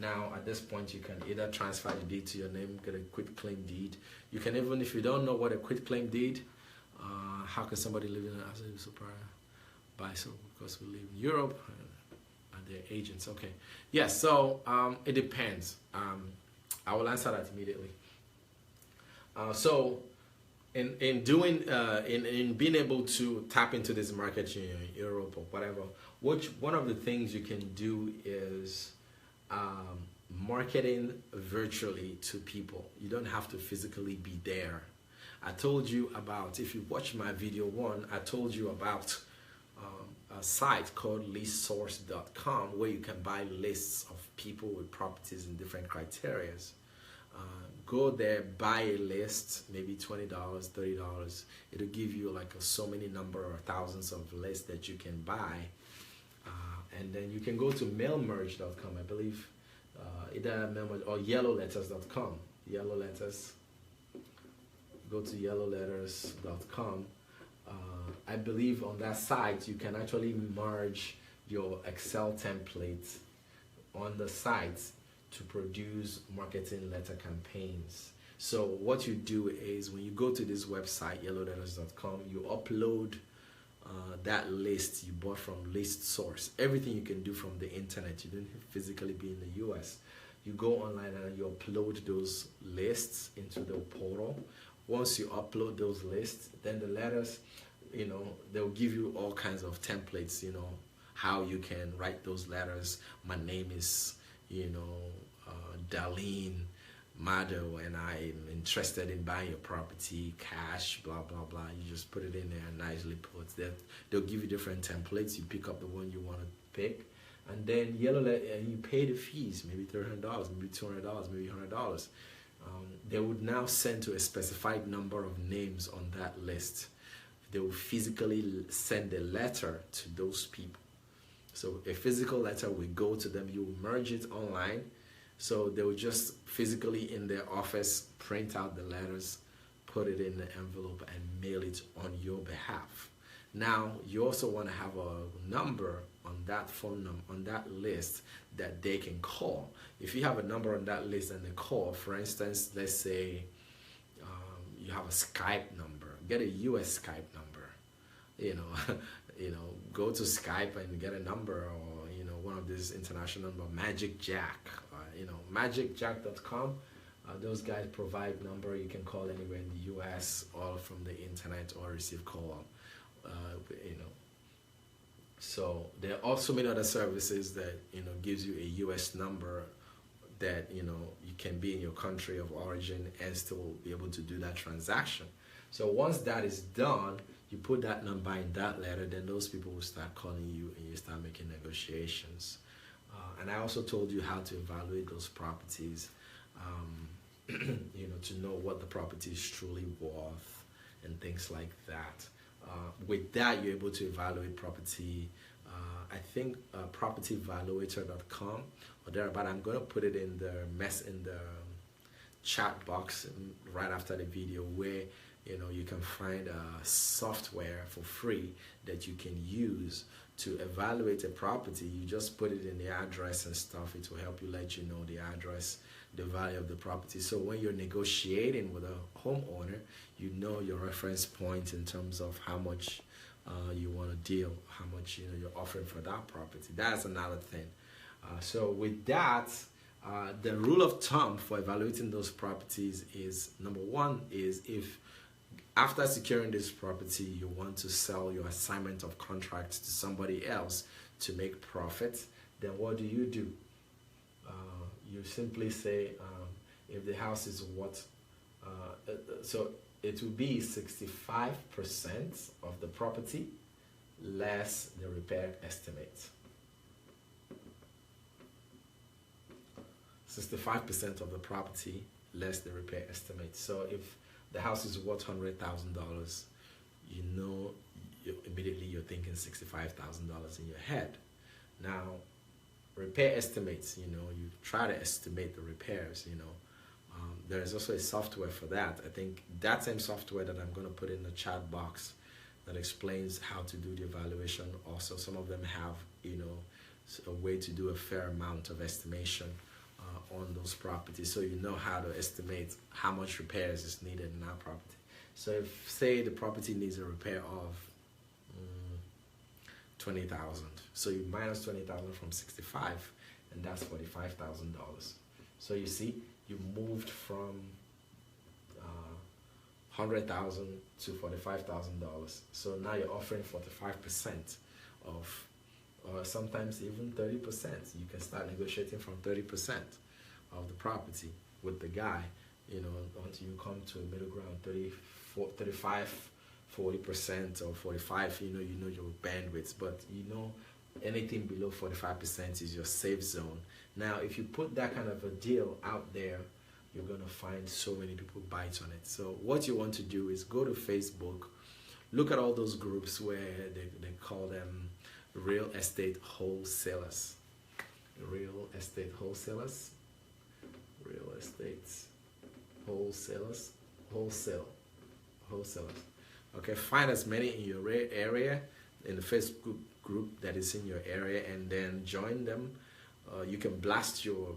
now at this point you can either transfer the deed to your name, get a quitclaim deed. You can, even if you don't know what a quitclaim deed, how can somebody live in an absolute super buy? So because we live in Europe and they're agents. Okay, yes. So it depends. I will answer that immediately. So in being able to tap into this market in Europe or whatever, one of the things you can do is marketing virtually to people. You don't have to physically be there. I told you about, if you watch my video 1, I told you about a site called listsource.com where you can buy lists of people with properties in different criterias. Go there, buy a list, maybe $20, $30. It'll give you like so many number or thousands of lists that you can buy. And then you can go to mailmerge.com, I believe, either mailmerge or yellowletters.com. Yellow Letters. Go to yellowletters.com. I believe on that site you can actually merge your Excel template on the site to produce marketing letter campaigns. So what you do is, when you go to this website, yellowletters.com, you upload that list you bought from ListSource. Everything you can do from the internet. You don't physically be in the US. You go online and you upload those lists into the portal. Once you upload those lists, then the letters, they'll give you all kinds of templates, how you can write those letters. My name is, Darlene Mado, and I'm interested in buying your property, cash, blah, blah, blah. You just put it in there and nicely put that. They'll give you different templates. You pick up the one you want to pick. And then you pay the fees, maybe $300, maybe $200, maybe $100. They would now send to a specified number of names on that list. They will physically send a letter to those people. So a physical letter will go to them. You will merge it online. So they will just physically in their office print out the letters, put it in the envelope, and mail it on your behalf. Now, you also want to have a number on that phone number, on that list, that they can call. If you have a number on that list and they call, for instance, let's say you have a Skype number, get a US Skype number. Go to Skype and get a number, or one of these international number, Magic Jack, magicjack.com. Those guys provide number. You can call anywhere in the US or from the internet, or receive call. So there are also many other services that gives you a US number that you can be in your country of origin and still be able to do that transaction. So once that is done, you put that number in that letter, then those people will start calling you and you start making negotiations. And I also told you how to evaluate those properties, to know what the property is truly worth and things like that. With that, you're able to evaluate property. I think propertyvaluator.com or thereabout. I'm going to put it in the chat box right after the video, where you can find software for free that you can use to evaluate a property. You just put it in the address and stuff. It will help you let you know the address, the value of the property. So when you're negotiating with a homeowner, you know your reference point in terms of how much you want to deal, how much you're offering for that property. That's another thing. So with that, the rule of thumb for evaluating those properties is, number one is, if after securing this property you want to sell your assignment of contracts to somebody else to make profit, then what do? You simply say, if the house is what, so it will be 65% of the property less the repair estimate. 65% of the property less the repair estimate. So if the house is worth $100,000, immediately you're thinking $65,000 in your head. Now, repair estimates, you try to estimate the repairs, there is also a software for that. I think that same software that I'm going to put in the chat box that explains how to do the evaluation. Also, some of them have, a way to do a fair amount of estimation on those properties, so you know how to estimate how much repairs is needed in that property. So if, say, the property needs a repair of $20,000, so you minus $20,000 from 65, and that's $45,000. So you see, you moved from $100,000 to $45,000. So now you're offering 45% of, or sometimes even 30%. You can start negotiating from 30% of the property with the guy, until you come to a middle ground, 35, 40% or 45, you know your bandwidth, but anything below 45% is your safe zone. Now, if you put that kind of a deal out there, you're going to find so many people bite on it. So what you want to do is go to Facebook, look at all those groups where they call them real estate wholesalers. Real estate wholesalers. Real estate wholesalers. Wholesalers. Okay, find as many in your area, in the Facebook group that is in your area, and then join them. You can blast your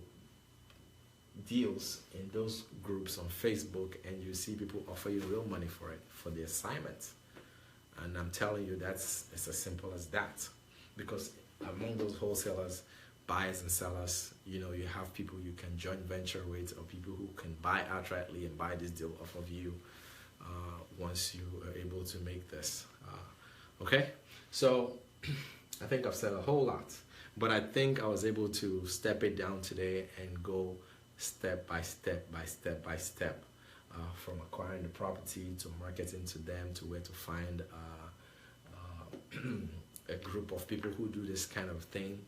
deals in those groups on Facebook, and you see people offer you real money for it, for the assignment. And I'm telling you, it's as simple as that. Because among those wholesalers, buyers and sellers, you have people you can joint venture with, or people who can buy outrightly and buy this deal off of you once you are able to make this. Okay? So I think I've said a whole lot, but I think I was able to step it down today and go step by step from acquiring the property to marketing to them, to where to find a group of people who do this kind of thing.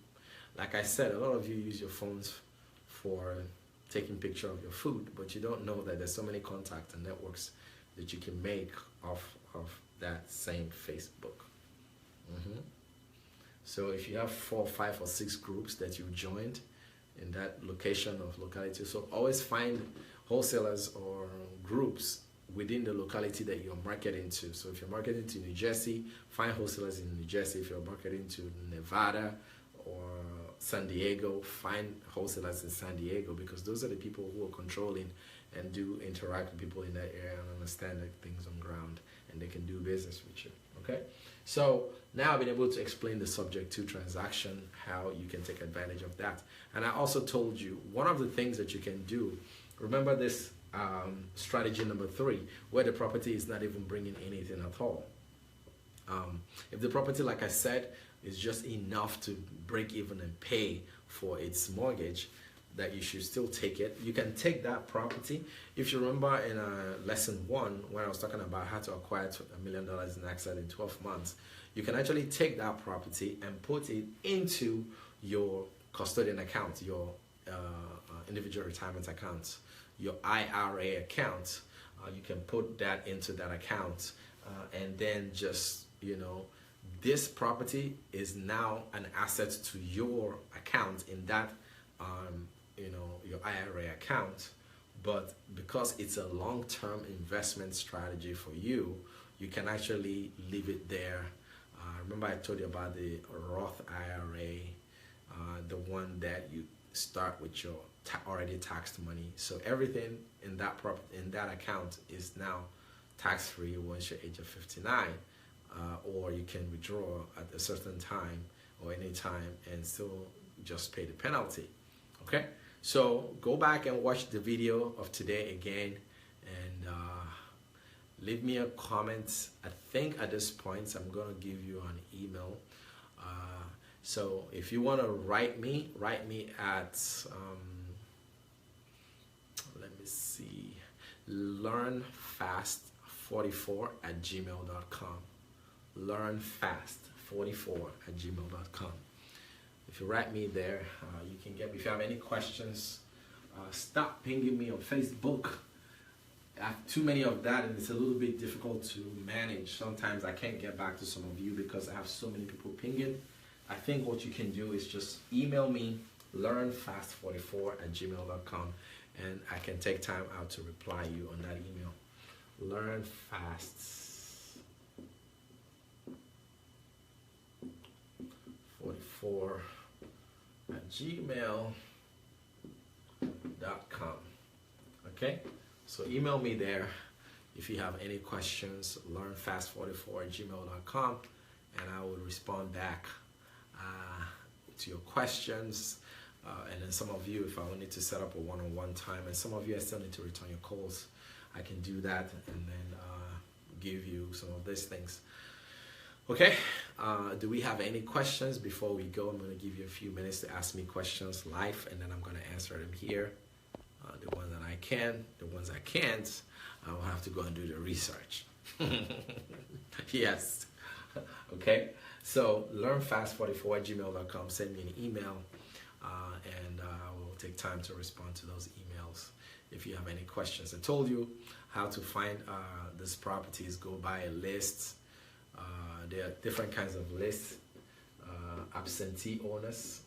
Like I said, a lot of you use your phones for taking picture of your food, but you don't know that there's so many contacts and networks that you can make off of that same Facebook. So if you have 4, 5, or 6 groups that you joined in that locality, so always find wholesalers or groups within the locality that you're marketing to. So if you're marketing to New Jersey, find wholesalers in New Jersey. If you're marketing to Nevada or San Diego, find wholesalers in San Diego, because those are the people who are controlling and do interact with people in that area and understand the things on ground, and they can do business with you. Okay, so now I've been able to explain the subject to transaction, how you can take advantage of that. And I also told you one of the things that you can do. Remember this strategy number 3, where the property is not even bringing anything at all. If the property, like I said, is just enough to break even and pay for its mortgage, that you should still take it. You can take that property. If you remember in lesson 1, when I was talking about how to acquire $1 million in asset in 12 months, you can actually take that property and put it into your custodian account, your individual retirement account, your IRA account. You can put that into that account, and then just, this property is now an asset to your account in that your IRA account. But because it's a long-term investment strategy for you, you can actually leave it there. Remember I told you about the Roth IRA, the one that you start with your already taxed money. So everything in that account is now tax-free once you're age of 59, or you can withdraw at a certain time or any time and still just pay the penalty. Okay, so go back and watch the video of today again, and leave me a comment. I think at this point I'm going to give you an email. So if you want to write me at let me see, learnfast44@gmail.com. learnfast44@gmail.com. If you write me there, you can get me. If you have any questions, stop pinging me on Facebook. I have too many of that, and it's a little bit difficult to manage. Sometimes I can't get back to some of you because I have so many people pinging. I think what you can do is just email me, learnfast44@gmail.com, and I can take time out to reply you on that email. learnfast44@gmail.com. Okay, so email me there if you have any questions. learnfast44@gmail.com, and I will respond back to your questions. And then some of you, if I need to set up a one-on-one time, and some of you I still need to return your calls, I can do that and then give you some of these things. Okay, do we have any questions before we go? I'm going to give you a few minutes to ask me questions live, and then I'm going to answer them here. The ones that I can, the ones I can't, I will have to go and do the research. Yes. Okay, so learnfast44@gmail.com. Send me an email, and I will take time to respond to those emails if you have any questions. I told you how to find these properties. Go buy a list. There are different kinds of lists. Absentee owners.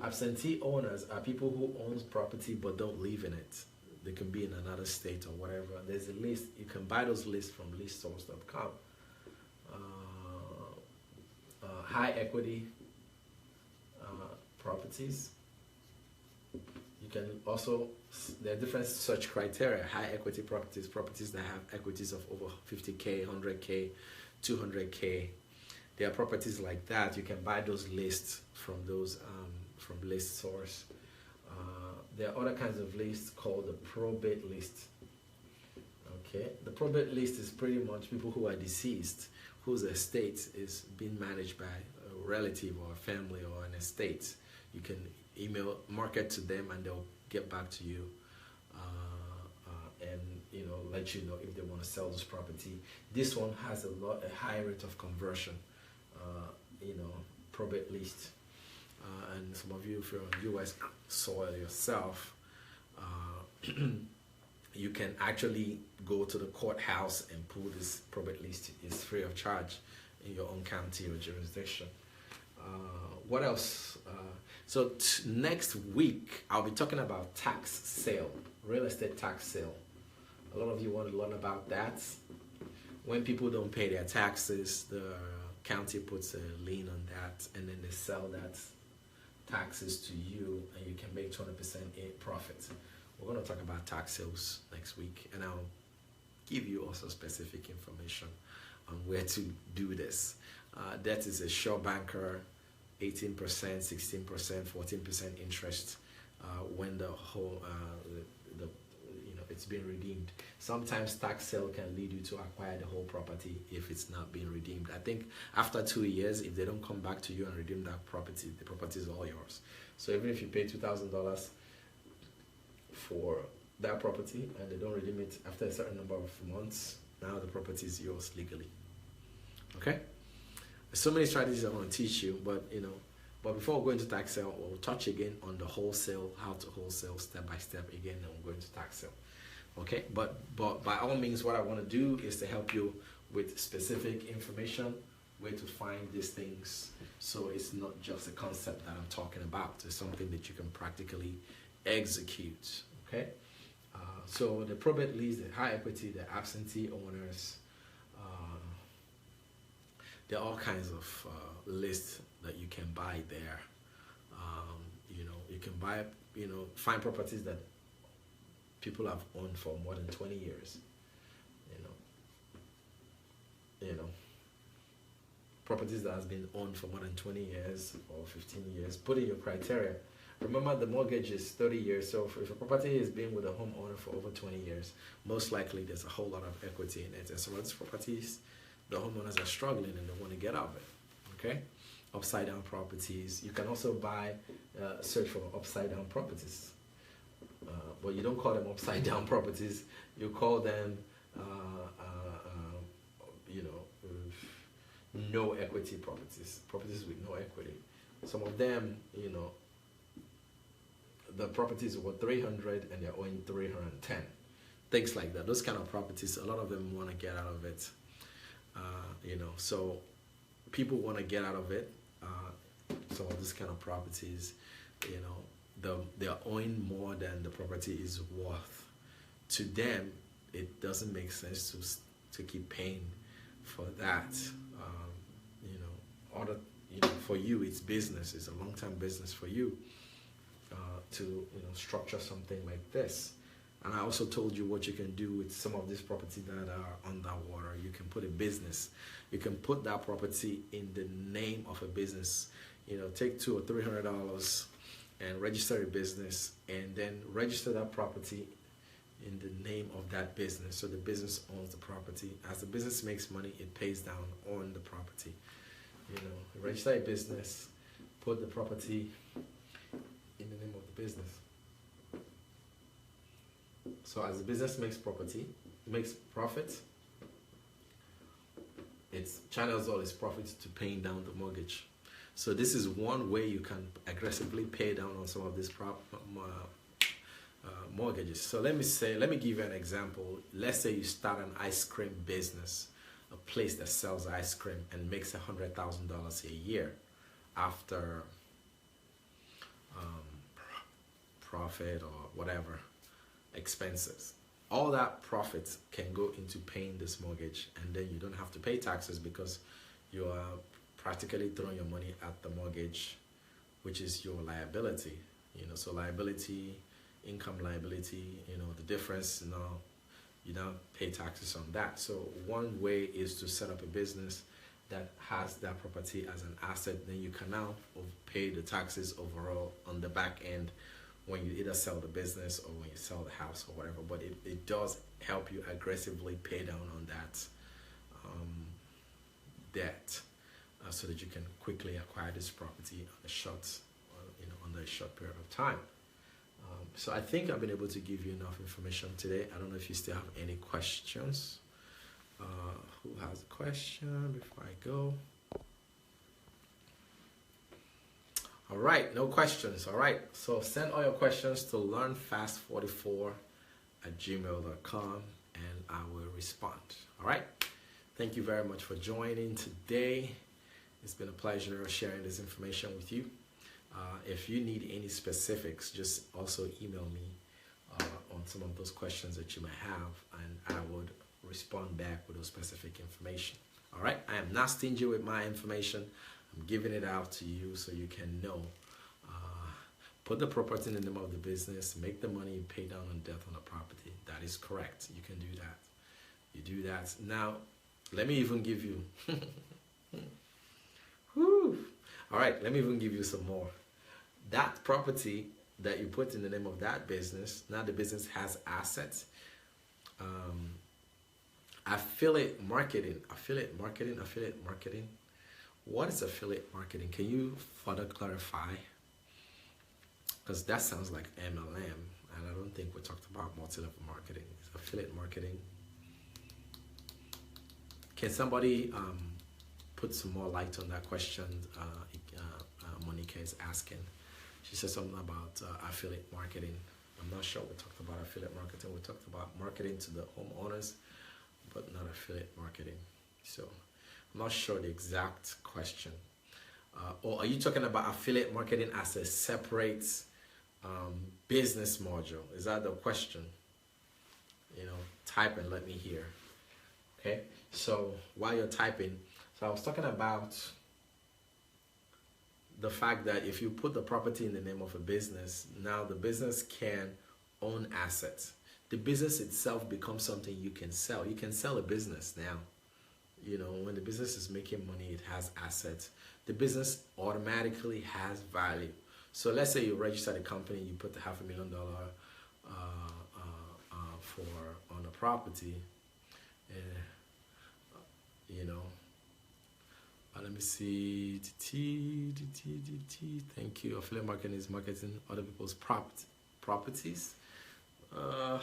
Absentee owners are people who own property but don't live in it. They can be in another state or whatever. There's a list. You can buy those lists from listsource.com. High equity properties. You can also, there are different search criteria. High equity properties, properties that have equities of over 50K, 100K, 200K. There are properties like that. You can buy those lists from those from list source. There are other kinds of lists called the probate list. Okay, the probate list is pretty much people who are deceased, whose estate is being managed by a relative or a family or an estate. You can market to them, and they'll get back to you, and let you know if they want to sell this property. This one has a high rate of conversion. Probate list. And some of you, if you're on U.S. soil yourself, you can actually go to the courthouse and pull this probate list. It's free of charge in your own county or jurisdiction. What else? So next week, I'll be talking about tax sale, real estate tax sale. A lot of you want to learn about that. When people don't pay their taxes, the county puts a lien on that, and then they sell that taxes to you, and you can make 20% in profit. We're going to talk about tax sales next week, and I'll give you also specific information on where to do this. That is a sure banker, 18%, 16%, 14% interest when the whole it's been redeemed. Sometimes tax sale can lead you to acquire the whole property if it's not being redeemed. I think after 2 years, if they don't come back to you and redeem that property, the property is all yours. So even if you pay $2,000 for that property and they don't redeem it after a certain number of months, now the property is yours legally. Okay? There's so many strategies I want to teach you, but but before we go into tax sale, we'll touch again on the wholesale, how to wholesale step by step again, and we'll go into tax sale. Okay? But by all means, what I want to do is to help you with specific information, where to find these things, so it's not just a concept that I'm talking about. It's something that you can practically execute. Okay? So the probate lease, the high equity, the absentee owners, there are all kinds of lists that you can buy there. You can buy, find properties that people have owned for more than 20 years. Properties that has been owned for more than 20 years or 15 years. Put in your criteria. Remember, the mortgage is 30 years, so if a property has been with a homeowner for over 20 years, most likely there's a whole lot of equity in it. And some of these properties, the homeowners are struggling and they want to get out of it. Okay? Upside down properties. You can also buy, search for upside down properties. But you don't call them upside down properties. You call them, no equity properties. Properties with no equity. Some of them, the properties were 300 and they're owing 310. Things like that. Those kind of properties, a lot of them want to get out of it. So people want to get out of it. Some of these kind of properties, they're owing more than the property is worth. To them, it doesn't make sense to keep paying for that. For you, it's business. It's a long-term business for you to structure something like this. And I also told you what you can do with some of these properties that are underwater. You can put a business. You can put that property in the name of a business. Take $200 or $300 and register a business, and then register that property in the name of that business. So the business owns the property. As the business makes money, it pays down on the property. Register a business, put the property in the name of the business. So as the business makes profit, it channels all its profits to paying down the mortgage. So this is one way you can aggressively pay down on some of these mortgages. So let me give you an example. Let's say you start an ice cream business, a place that sells ice cream and makes $100,000 a year after profit or whatever expenses. All that profit can go into paying this mortgage, and then you don't have to pay taxes because you are practically throwing your money at the mortgage, which is your liability. So liability, income liability, the difference, you don't pay taxes on that. So one way is to set up a business that has that property as an asset. Then you can now pay the taxes overall on the back end when you either sell the business or when you sell the house or whatever. But it does help you aggressively pay down on that debt, so that you can quickly acquire this property on a short period of time. So I think I've been able to give you enough information today. I don't know if you still have any questions. Who has a question before I go? All right, no questions. All right, so send all your questions to learnfast44@gmail.com and I will respond. All right, thank you very much for joining today. It's been a pleasure sharing this information with you. If you need any specifics, just also email me on some of those questions that you may have, and I would respond back with those specific information. All right, I am not stingy with my information. I'm giving it out to you so you can know. Put the property in the name of the business, make the money, pay down on debt on the property. That is correct. You can do that. You do that. Now, let me even give you... Whew. All right, let me even give you some more. That property that you put in the name of that business, now the business has assets. Affiliate marketing, affiliate marketing. What is affiliate marketing? Can you further clarify? Because that sounds like MLM, and I don't think we talked about multi-level marketing. It's affiliate marketing. Can somebody put some more light on that question? Monica is asking. She said something about affiliate marketing. I'm not sure we talked about affiliate marketing. We talked about marketing to the homeowners, but not affiliate marketing. So I'm not sure the exact question. Or are you talking about affiliate marketing as a separate business module? Is that the question? You know, type and let me hear. Okay, so while you're typing, so I was talking about the fact that if you put the property in the name of a business, now the business can own assets. The business itself becomes something you can sell. You can sell a business now. You know, when the business is making money, it has assets. The business automatically has value. So let's say you register the company, you put the $500,000 on a property, you know. Let me see. Thank you. Affiliate marketing is marketing other people's properties. Are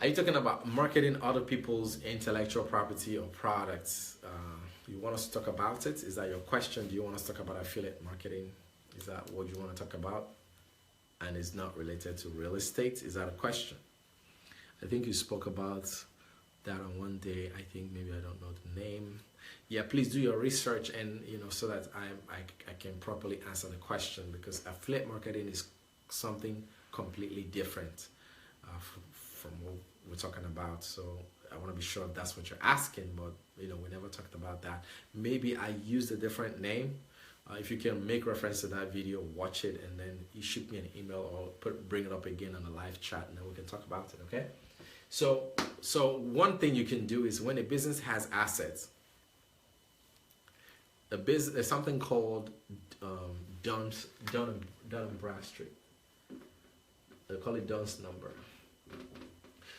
you talking about marketing other people's intellectual property or products? You want us to talk about it? Is that your question? Do you want us to talk about affiliate marketing? Is that what you want to talk about? And it's not related to real estate? Is that a question? I think you spoke about that on one day. I think maybe I don't know the name. Yeah, please do your research, and you know, so that I can properly answer the question, because affiliate marketing is something completely different from what we're talking about. So I want to be sure if that's what you're asking, but you know, we never talked about that. Maybe I used a different name. If you can make reference to that video, watch it, and then you shoot me an email or bring it up again on a live chat, and then we can talk about it. Okay? So one thing you can do is, when a business has assets, there's something called Dun and Bradstreet. They call it Dun's number.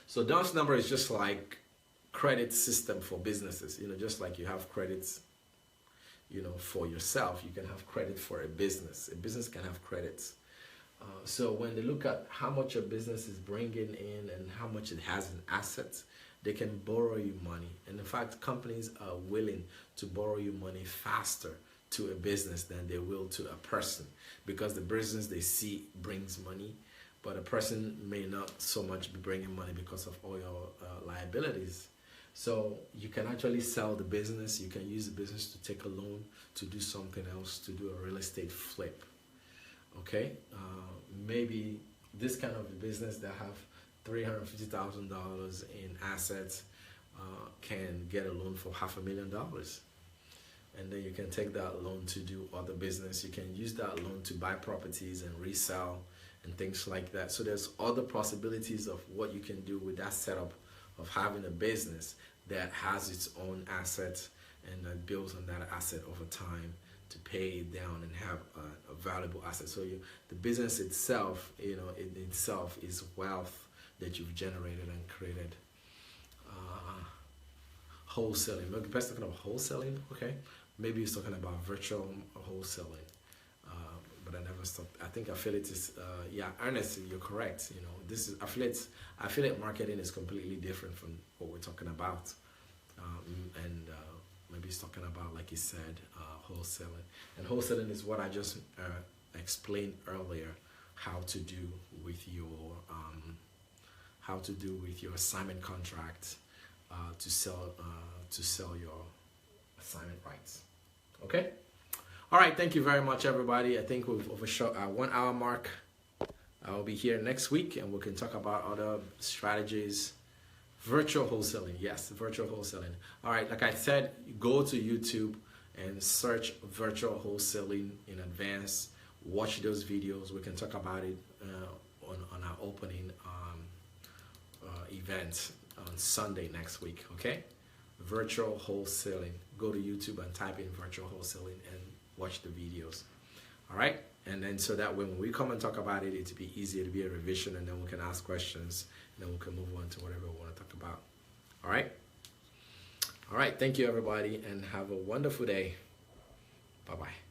So Dun's number is just like credit system for businesses. You know, just like you have credits, you know, for yourself, you can have credit for a business. A business can have credits. So when they look at how much your business is bringing in and how much it has in assets, they can borrow you money. And in fact, companies are willing to borrow you money faster to a business than they will to a person, because the business they see brings money, but a person may not so much be bringing money because of all your liabilities. So you can actually sell the business. You can use the business to take a loan to do something else, to do a real estate flip. Okay, maybe this kind of a business that have $350,000 in assets can get a loan for $500,000, and then you can take that loan to do other business. You can use that loan to buy properties and resell and things like that. So there's other possibilities of what you can do with that setup of having a business that has its own assets and that builds on that asset over time to pay it down and have a valuable asset. So the business itself, you know, in itself is wealth that you've generated and created. Wholesaling. Maybe the person talking about wholesaling. Okay, maybe he's talking about virtual wholesaling. But I never stopped. I think affiliate is, yeah, Ernest, you're correct. You know, this is affiliate marketing is completely different from what we're talking about. Maybe he's talking about, like he said, wholesaling. And wholesaling is what I just explained earlier, how to do with your assignment contract to sell your assignment rights. Okay. All right, thank you very much, everybody. I think we've overshot our 1 hour mark. I'll be here next week, and we can talk about other strategies. Virtual wholesaling, yes, virtual wholesaling. All right, like I said, go to YouTube and search virtual wholesaling in advance. Watch those videos. We can talk about it on our opening event on Sunday next week, okay? Virtual wholesaling. Go to YouTube and type in virtual wholesaling and watch the videos. All right, And then so that when we come and talk about it, it'll be easier to be a revision, and then we can ask questions, and then we can move on to whatever we want to talk about. All right? All right, thank you everybody, and have a wonderful day. Bye-bye.